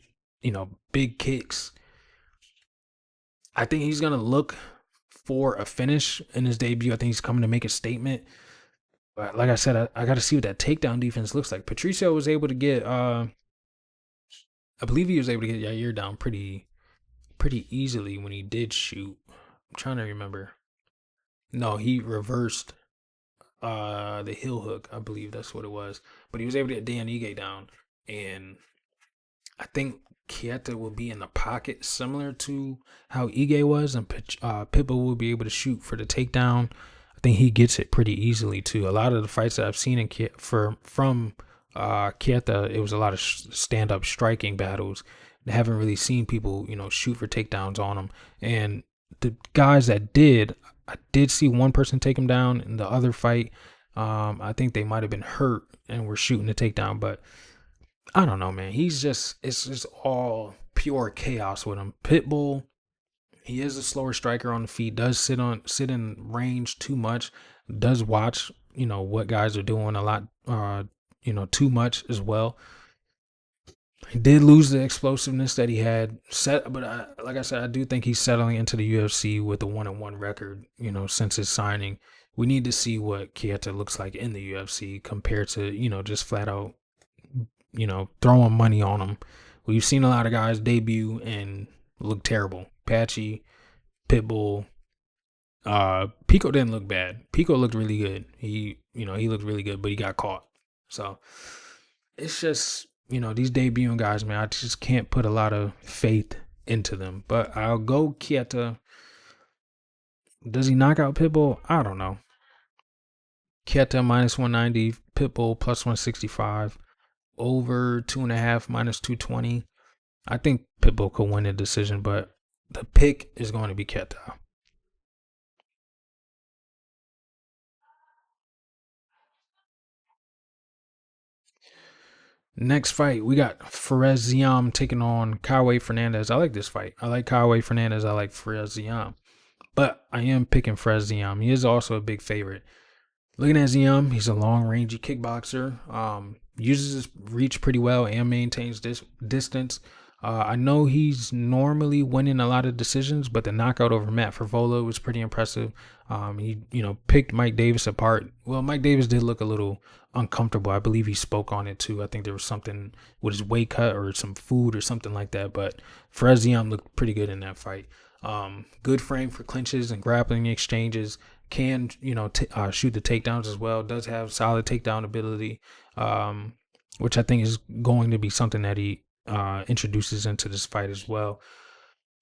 big kicks. I think he's going to look for a finish in his debut. I think he's coming to make a statement. But like I said, I got to see what that takedown defense looks like. Patricio was able to get, I believe he was able to get Yair down pretty easily when he did shoot. I'm trying to remember. No, he reversed the heel hook. I believe that's what it was. But he was able to get Dan Ige down. And I think KEITA will be in the pocket similar to how Ige was. And Pitbull will be able to shoot for the takedown. I think he gets it pretty easily too. A lot of the fights that I've seen from KEITA, it was a lot of stand-up striking battles. I haven't really seen people, shoot for takedowns on him. And the guys that did, I did see one person take him down in the other fight. I think they might have been hurt and were shooting the takedown, but I don't know, man. It's just all pure chaos with him. Pitbull, he is a slower striker on the feet, does sit in range too much, does watch, what guys are doing a lot, too much as well. He did lose the explosiveness that he had but like I said, I do think he's settling into the UFC with a 1-1 record, since his signing. We need to see what KEITA looks like in the UFC compared to, just flat out, throwing money on him. We've seen a lot of guys debut and look terrible. Patchy, Pitbull, Pico didn't look bad. Pico looked really good. He looked really good, but he got caught. So it's just, these debuting guys, man, I just can't put a lot of faith into them. But I'll go KEITA. Does he knock out PITBULL? I don't know. KEITA minus 190, PITBULL plus 165, over 2.5 minus 220. I think PITBULL could win the decision, but the pick is going to be KEITA. Next fight, we got ZIAM taking on FERNANDES. I like this fight. I like FERNANDES. I like ZIAM. But I am picking ZIAM. He is also a big favorite. Looking at ZIAM, he's a long-rangey kickboxer. Uses his reach pretty well and maintains this distance. I know he's normally winning a lot of decisions, but the knockout over Matt Frevola was pretty impressive. He, picked Mike Davis apart. Well, Mike Davis did look a little uncomfortable. I believe he spoke on it too. I think there was something with his weight cut or some food or something like that. But ZIAM looked pretty good in that fight. Good frame for clinches and grappling exchanges. Can shoot the takedowns as well. Does have solid takedown ability, which I think is going to be something that he introduces into this fight as well.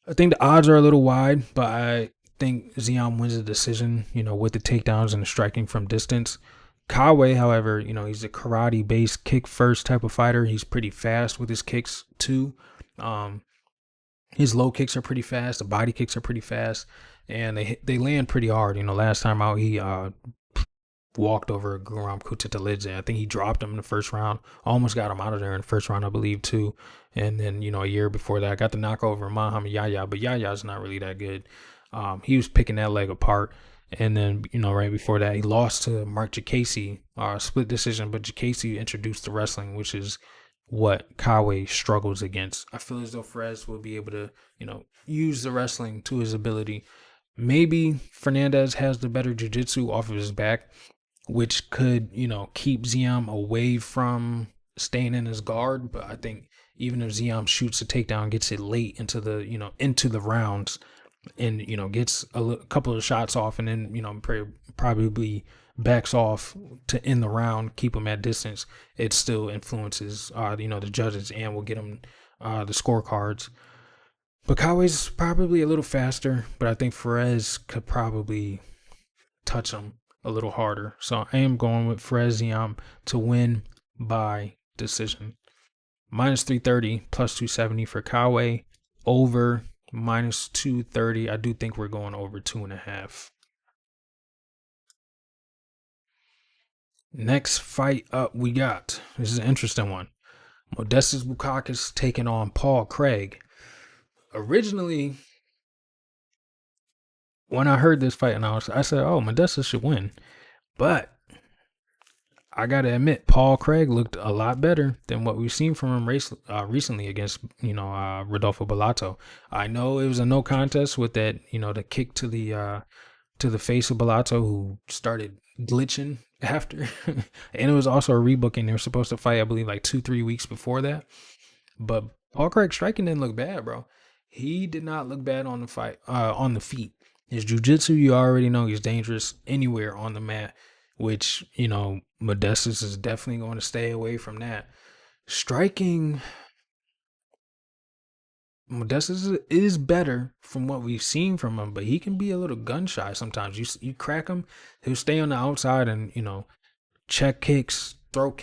I think the odds are a little wide, but I think ZIAM wins the decision, with the takedowns and the striking from distance. However, he's a karate-based kick-first type of fighter. He's pretty fast with his kicks too. His low kicks are pretty fast. The body kicks are pretty fast, and they land pretty hard. Last time out he walked over Guram DELIJA. I think he dropped him in the first round. Almost got him out of there in the first round, I believe, too. And then, a year before that, I got the knock over Muhammad Yahya, but Yahya's not really that good. He was picking that leg apart. And then, right before that, he lost to Mark Jacasey, split decision, but Jacasey introduced the wrestling, which is what Kawe struggles against. I feel as though Ferez will be able to, use the wrestling to his ability. Maybe Fernandez has the better jiu-jitsu off of his back, which could, keep ZIAM away from staying in his guard. But I think even if ZIAM shoots a takedown, gets it late into the, into the rounds and, gets a couple of shots off and then, probably backs off to end the round, keep him at distance, it still influences, the judges and will get him the scorecards. But Kawe's probably a little faster, but I think Ferez could probably touch him a little harder. So I am going with ZIAM to win by decision. Minus 330, plus 270 for Kawe. Over minus 230. I do think we're going over 2.5. Next fight up we got. This is an interesting one. Modestas Bukauskas taking on Paul Craig. Originally, when I heard this fight, I said, oh, Modestas should win. But I got to admit, Paul Craig looked a lot better than what we've seen from him recently against, Rodolfo Bellato. I know it was a no contest with that, the kick to the face of Bellato, who started glitching after. And it was also a rebooking. They were supposed to fight, I believe, like 2-3 weeks before that. But Paul Craig striking didn't look bad, bro. He did not look bad on the fight, on the feet. His jiu-jitsu, you already know he's dangerous anywhere on the mat, which, Modestas is definitely going to stay away from that. Striking, Modestas is better from what we've seen from him, but he can be a little gun shy sometimes. You crack him, he'll stay on the outside and, check kicks, throw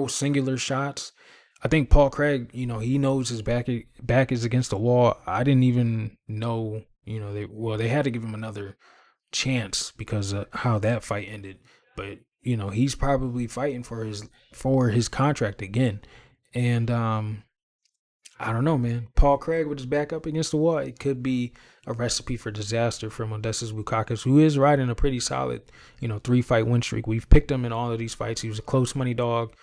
singular shots. I think Paul Craig, he knows his back is against the wall. I didn't even know, they had to give him another chance because of how that fight ended. But, he's probably fighting for his contract again. And I don't know, man. Paul Craig with his back up against the wall, it could be a recipe for disaster for Modestas Bukauskas, who is riding a pretty solid, 3-fight win streak. We've picked him in all of these fights. He was a close money dog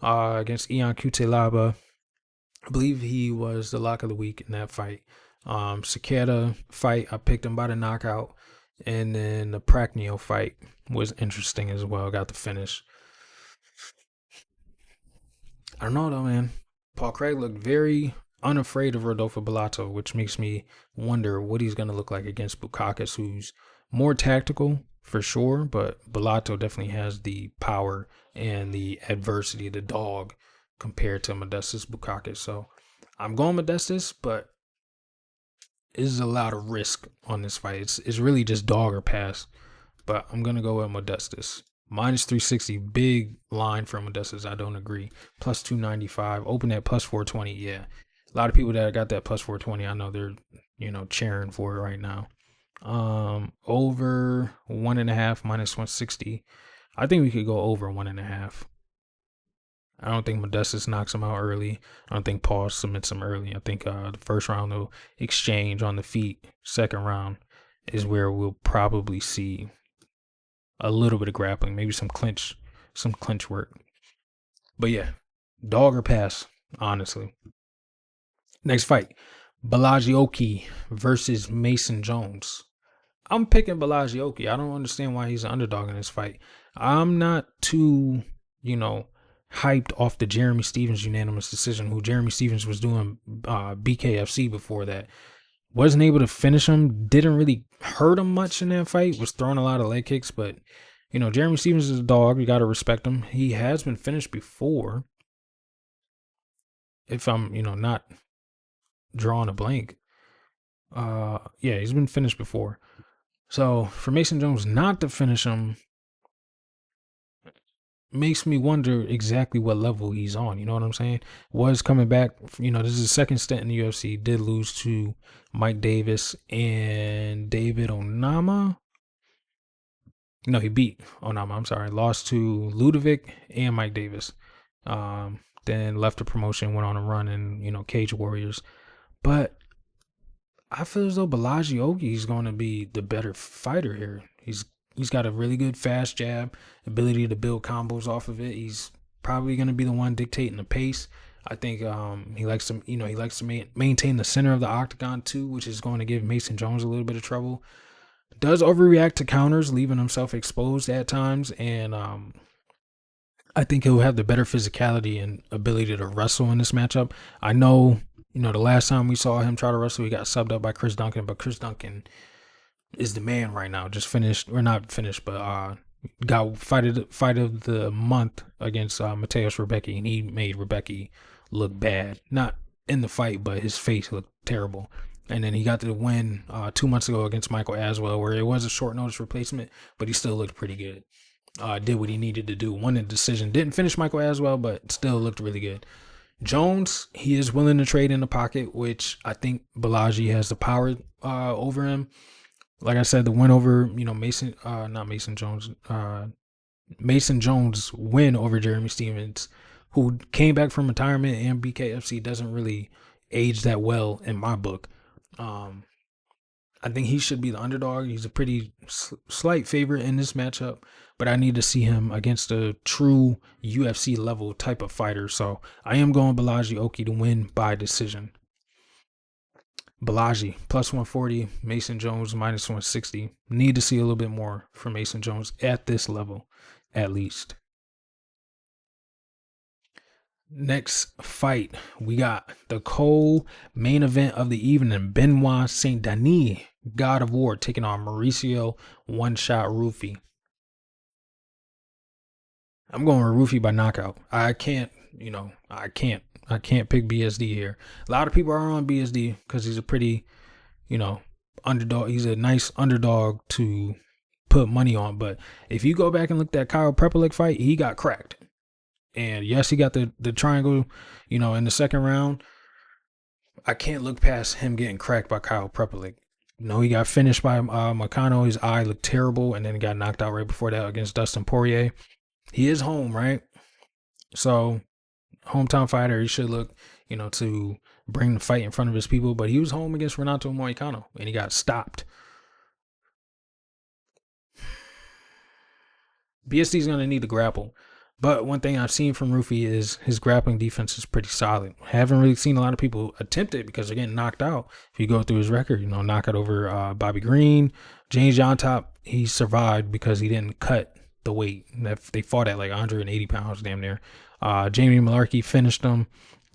against Ion Cutelaba. I believe he was the lock of the week in that fight. Cicada fight, I picked him by the knockout. And then the Prachnio fight was interesting as well. Got the finish. I don't know though, man. Paul Craig looked very unafraid of Rodolfo Bellato, which makes me wonder what he's going to look like against Bukauskas, who's more tactical for sure, but Bellato definitely has the power and the adversity, the dog, compared to Modestas Bukauskas. So I'm going Modestas, but there's a lot of risk on this fight. It's really just dog or pass, but I'm going to go with Modestas. Minus 360, big line for Modestas. I don't agree. Plus 295, open at plus 420. Yeah, a lot of people that got that plus 420, I know they're, cheering for it right now. Over 1.5, minus 160. I think we could go over 1.5. I don't think Modestas knocks him out early. I don't think Paul submits him early. I think the first round they'll exchange on the feet. Second round is where we'll probably see a little bit of grappling, maybe some clinch work. But yeah, dog or pass, honestly. Next fight, Borralho versus Mason Jones. I'm picking Borralho. I don't understand why he's an underdog in this fight. I'm not too, hyped off the Jeremy Stephens unanimous decision, who Jeremy Stephens was doing BKFC before that. Wasn't able to finish him. Didn't really hurt him much in that fight. Was throwing a lot of leg kicks, but Jeremy Stephens is a dog. You got to respect him. He has been finished before. If I'm, not drawing a blank. Yeah, he's been finished before. So for Mason Jones not to finish him makes me wonder exactly what level he's on. You know what I'm saying? Was coming back, this is his second stint in the UFC. Did lose to Mike Davis and David Onama. No, he beat Onama. I'm sorry. Lost to Ludovic and Mike Davis. Then left the promotion, went on a run in, Cage Warriors. But I feel as though Borralho is going to be the better fighter here. He's got a really good fast jab, ability to build combos off of it. He's probably going to be the one dictating the pace. I think he likes to maintain the center of the octagon too, which is going to give Mason Jones a little bit of trouble. Does overreact to counters, leaving himself exposed at times, and I think he'll have the better physicality and ability to wrestle in this matchup. I know, the last time we saw him try to wrestle, he got subbed up by Chris Duncan, but Chris Duncan is the man right now. Just finished, or not finished, but got fight of the month against Mateusz Rebecki, and he made Rebecki look bad. Not in the fight, but his face looked terrible. And then he got the win 2 months ago against Michael Aswell, where it was a short notice replacement, but he still looked pretty good. Did what he needed to do. Won the decision. Didn't finish Michael Aswell, but still looked really good. Jones, he is willing to trade in the pocket, which I think Borralho has the power over him. Like I said, the win over, Mason Jones win over Jeremy Stephens, who came back from retirement, and BKFC doesn't really age that well in my book. I think he should be the underdog. He's a pretty slight favorite in this matchup, but I need to see him against a true UFC level type of fighter. So I am going Borralho to win by decision. Borralho plus 140, Mason Jones minus 160. Need to see a little bit more from Mason Jones at this level, at least. Next fight, we got the co-main event of the evening. Benoit Saint Denis, God of War, taking on Mauricio One-Shot Ruffy. I'm going with Ruffy by knockout. I can't pick BSD here. A lot of people are on BSD because he's a pretty, underdog. He's a nice underdog to put money on. But if you go back and look at that Kyle Prepelic fight, he got cracked. And yes, he got the triangle, in the second round. I can't look past him getting cracked by Kyle Prepelic. He got finished by Moicano. His eye looked terrible, and then he got knocked out right before that against Dustin Poirier. He is home, right? So, hometown fighter, he should look, to bring the fight in front of his people. But he was home against Renato Moicano, and he got stopped. BSD is going to need to grapple. But one thing I've seen from Ruffy is his grappling defense is pretty solid. Haven't really seen a lot of people attempt it because they're getting knocked out. If you go through his record, knockout over Bobby Green, James Jontop, he survived because he didn't cut the weight. They fought at like 180 pounds damn near. Jamie Malarkey finished him.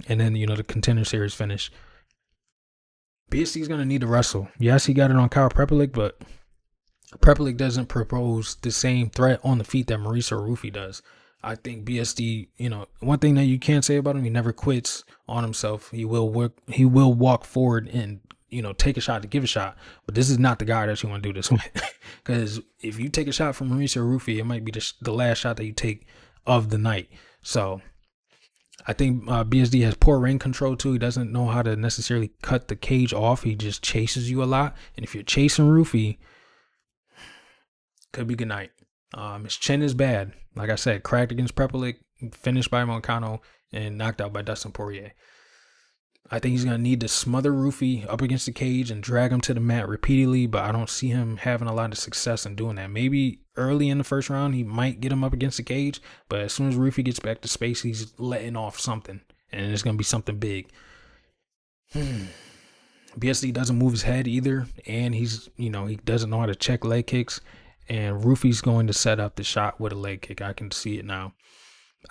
and then the contender series finish. BSD is gonna need to wrestle. Yes, he got it on Kyle Prepelic, but Prepelic doesn't propose the same threat on the feet that Maurice or Ruffy does. I think BSD, one thing that you can't say about him, he never quits on himself. He will work. He will walk forward and take a shot to give a shot. But this is not the guy that you want to do this with, because if you take a shot from Maurice or Ruffy, it might be the last shot that you take of the night. So I think BSD has poor ring control too. He doesn't know how to necessarily cut the cage off. He just chases you a lot. And if you're chasing Ruffy, could be good night. His chin is bad. Like I said, cracked against Prepelic, finished by Moicano, and knocked out by Dustin Poirier. I think he's going to need to smother Ruffy up against the cage and drag him to the mat repeatedly, but I don't see him having a lot of success in doing that. Maybe early in the first round, he might get him up against the cage, but as soon as Ruffy gets back to space, he's letting off something, and it's going to be something big. BSD doesn't move his head either, and he's, he doesn't know how to check leg kicks, and Ruffy's going to set up the shot with a leg kick. I can see it now.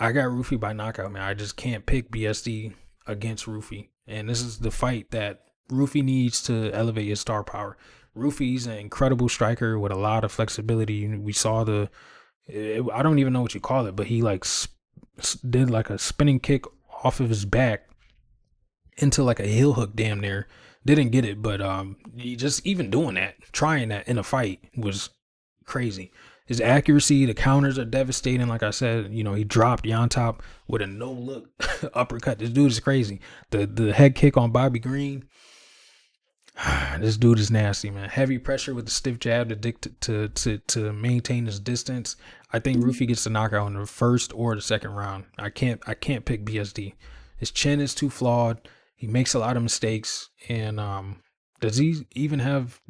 I got Ruffy by knockout, man. I just can't pick BSD against Ruffy. And this is the fight that Ruffy needs to elevate his star power. Ruffy's an incredible striker with a lot of flexibility. We saw I don't even know what you call it, but he did like a spinning kick off of his back into like a heel hook damn near. Didn't get it, but he just even doing that, trying that in a fight was crazy. His accuracy, the counters are devastating. Like I said, he dropped Yontop with a no-look uppercut. This dude is crazy. The head kick on Bobby Green. This dude is nasty, man. Heavy pressure with the stiff jab to maintain his distance. I think Ruffy gets the knockout in the first or the second round. I can't pick BSD. His chin is too flawed. He makes a lot of mistakes. And does he even have,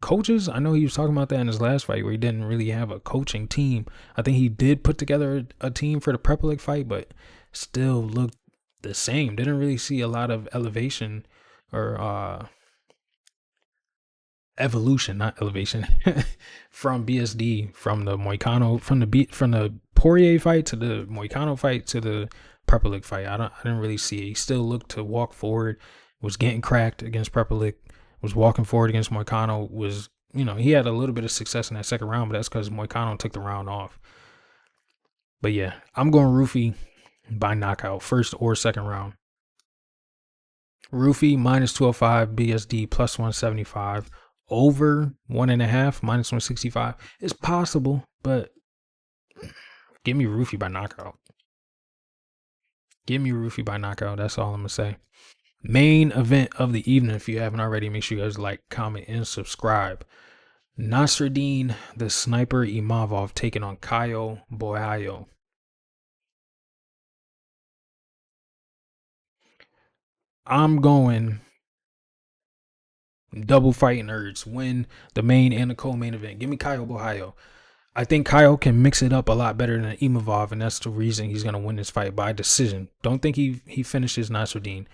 coaches? I know he was talking about that in his last fight where he didn't really have a coaching team. I think he did put together a team for the Prepelic fight, but still looked the same. Didn't really see a lot of elevation or evolution, not elevation, from BSD, from the Moicano, from the Poirier fight to the Moicano fight to the Prepelic fight. I didn't really see it. He still looked to walk forward, was getting cracked against Prepelic, was walking forward against Moicano, was, he had a little bit of success in that second round, but that's because Moicano took the round off. But yeah, I'm going Ruffy by knockout, first or second round. Ruffy minus 205, BSD plus 175, over 1.5, minus 165. It's possible, but give me Ruffy by knockout. Give me Ruffy by knockout. That's all I'm going to say. Main event of the evening. If you haven't already, make sure you guys like, comment, and subscribe. Nasruddin the Sniper Imavov taking on Caio Borralho. I'm going double fighting nerds. Win the main and the co-main event. Give me Caio Borralho. I think Caio can mix it up a lot better than Imavov, and that's the reason he's going to win this fight by decision. Don't think he finishes Nasruddin.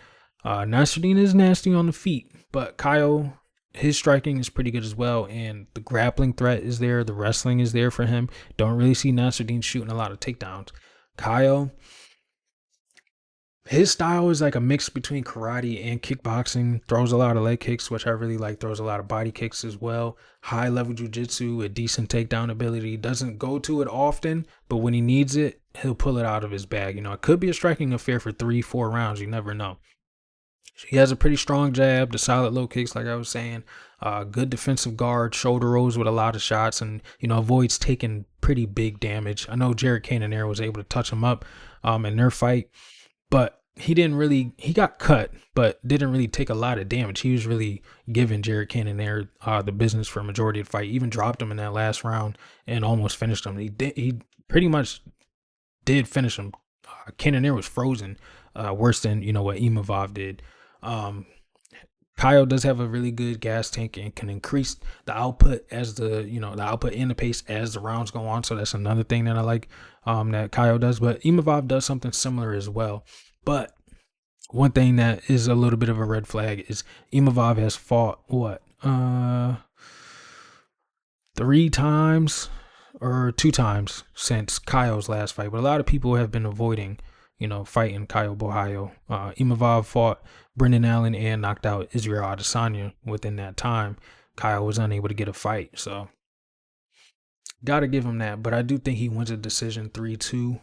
Nasruddin is nasty on the feet, but Caio, his striking is pretty good as well, and the grappling threat is there. The wrestling is there for him. Don't really see Nasruddin shooting a lot of takedowns. Caio, his style is like a mix between karate and kickboxing. Throws a lot of leg kicks, which I really like. Throws a lot of body kicks as well. High level jiu-jitsu with decent takedown ability. Doesn't go to it often, but when he needs it, he'll pull it out of his bag. It could be a striking affair for 3-4 rounds. You never know. He has a pretty strong jab, the solid low kicks, like I was saying. Good defensive guard, shoulder rolls with a lot of shots, and avoids taking pretty big damage. I know Jared Cannonier was able to touch him up in their fight, but he got cut, but didn't really take a lot of damage. He was really giving Jared Cannonier the business for a majority of the fight. Even dropped him in that last round and almost finished him. He pretty much did finish him. Cannonier was frozen, worse than what Imavov did. Caio does have a really good gas tank and can increase the output as the output and the pace as the rounds go on. So that's another thing that I like that Caio does. But Imavov does something similar as well. But one thing that is a little bit of a red flag is Imavov has fought 3 times or 2 times since Caio's last fight. But a lot of people have been avoiding fighting Caio Borralho. Imavov fought Brendan Allen and knocked out Israel Adesanya within that time. Caio was unable to get a fight, so gotta give him that. But I do think he wins a decision 3-2.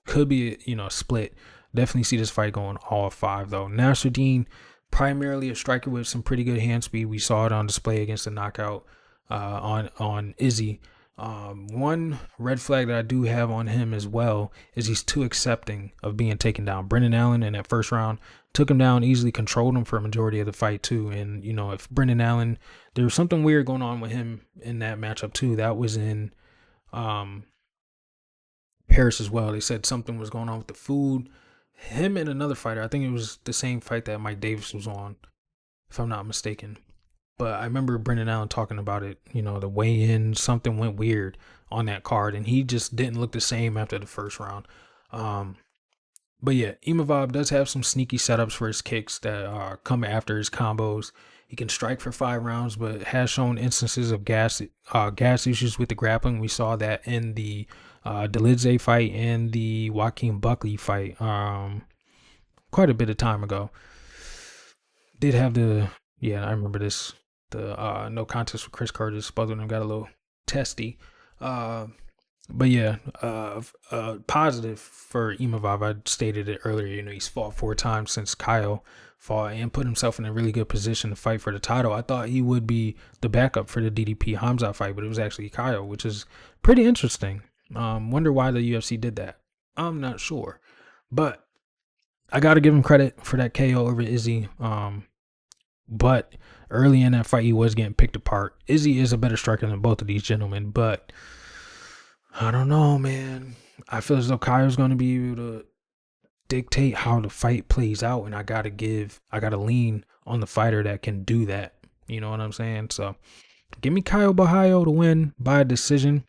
Could be a split. Definitely see this fight going all 5 though. Nasruddin, primarily a striker with some pretty good hand speed. We saw it on display against the knockout on Izzy. One red flag that I do have on him as well is he's too accepting of being taken down. Brendan Allen in that first round took him down easily, controlled him for a majority of the fight too. And if Brendan Allen, there was something weird going on with him in that matchup too. That was in Paris as well. They said something was going on with the food. Him and another fighter, I think it was the same fight that Mike Davis was on, if I'm not mistaken. But I remember Brendan Allen talking about it, the weigh-in, something went weird on that card, and he just didn't look the same after the first round. But yeah, Imavov does have some sneaky setups for his kicks that come after his combos. He can strike for 5 rounds, but has shown instances of gas issues with the grappling. We saw that in the DELIJA fight and the Joaquin Buckley fight quite a bit of time ago. Did have I remember this. The no contest with Chris Curtis. Both of them got a little testy. But yeah, positive for Imavov. I stated it earlier. He's fought 4 times since Caio fought and put himself in a really good position to fight for the title. I thought he would be the backup for the DDP Hamza fight, but it was actually Caio, which is pretty interesting. Wonder why the UFC did that. I'm not sure, but I got to give him credit for that KO over Izzy. But early in that fight, he was getting picked apart. Izzy is a better striker than both of these gentlemen, but I don't know, man. I feel as though Caio's going to be able to dictate how the fight plays out, and I got to lean on the fighter that can do that. You know what I'm saying? So give me Caio Borralho to win by a decision.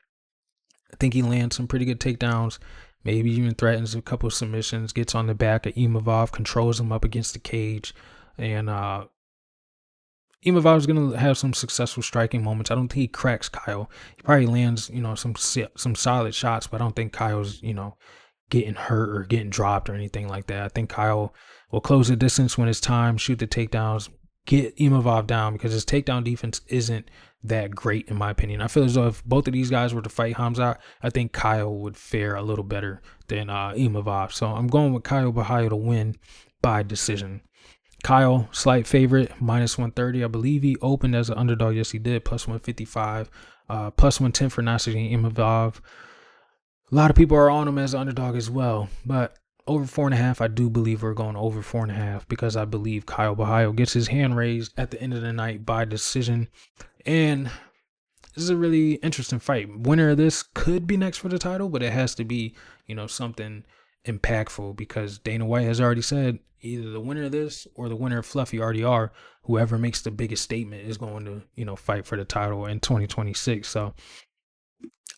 I think he lands some pretty good takedowns, maybe even threatens a couple of submissions, gets on the back of Imavov, controls him up against the cage, and Imavov is going to have some successful striking moments. I don't think he cracks Caio. He probably lands, some solid shots, but I don't think Caio's, getting hurt or getting dropped or anything like that. I think Caio will close the distance when it's time, shoot the takedowns, get Imavov down, because his takedown defense isn't that great, in my opinion. I feel as though if both of these guys were to fight Hamza, I think Caio would fare a little better than Imavov. So I'm going with Caio Borralho to win by decision. Caio, slight favorite, -130. I believe he opened as an underdog. Yes, he did. +155. +110 for Nasruddin Imavov. A lot of people are on him as an underdog as well, but over 4.5, I do believe we're going over 4.5 because I believe Caio Borralho gets his hand raised at the end of the night by decision. And this is a really interesting fight. Winner of this could be next for the title, but it has to be, something impactful, because Dana White has already said either the winner of this or the winner of Fluffy already are. Whoever makes the biggest statement is going to, fight for the title in 2026. So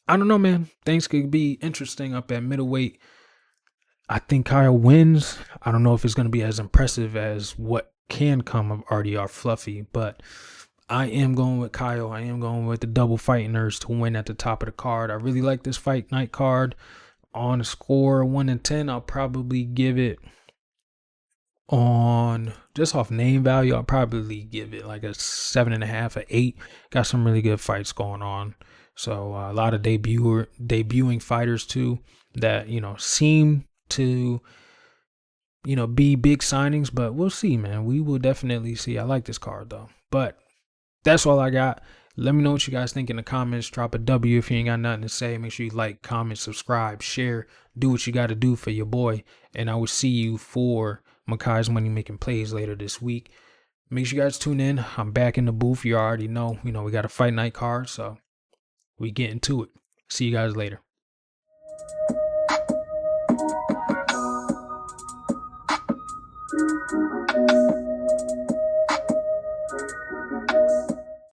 I don't know, man. Things could be interesting up at middleweight. I think Caio wins. I don't know if it's going to be as impressive as what can come of RDR Fluffy, but I am going with Caio. I am going with the double fight nerds to win at the top of the card. I really like this fight night card. On a score 1-10, I'll probably give it, on just off name value, I'll probably give it like a 7.5, an 8. Got some really good fights going on. So a lot of debuting fighters too that, seem to, be big signings, but we'll see, man. We will definitely see. I like this card though, but that's all I got. Let me know what you guys think in the comments. Drop a W if you ain't got nothing to say. Make sure you like, comment, subscribe, share, do what you got to do for your boy. And I will see you for Makai's Money Making Plays later this week. Make sure you guys tune in. I'm back in the booth. You already know, we got a fight night card, so we get into it. See you guys later.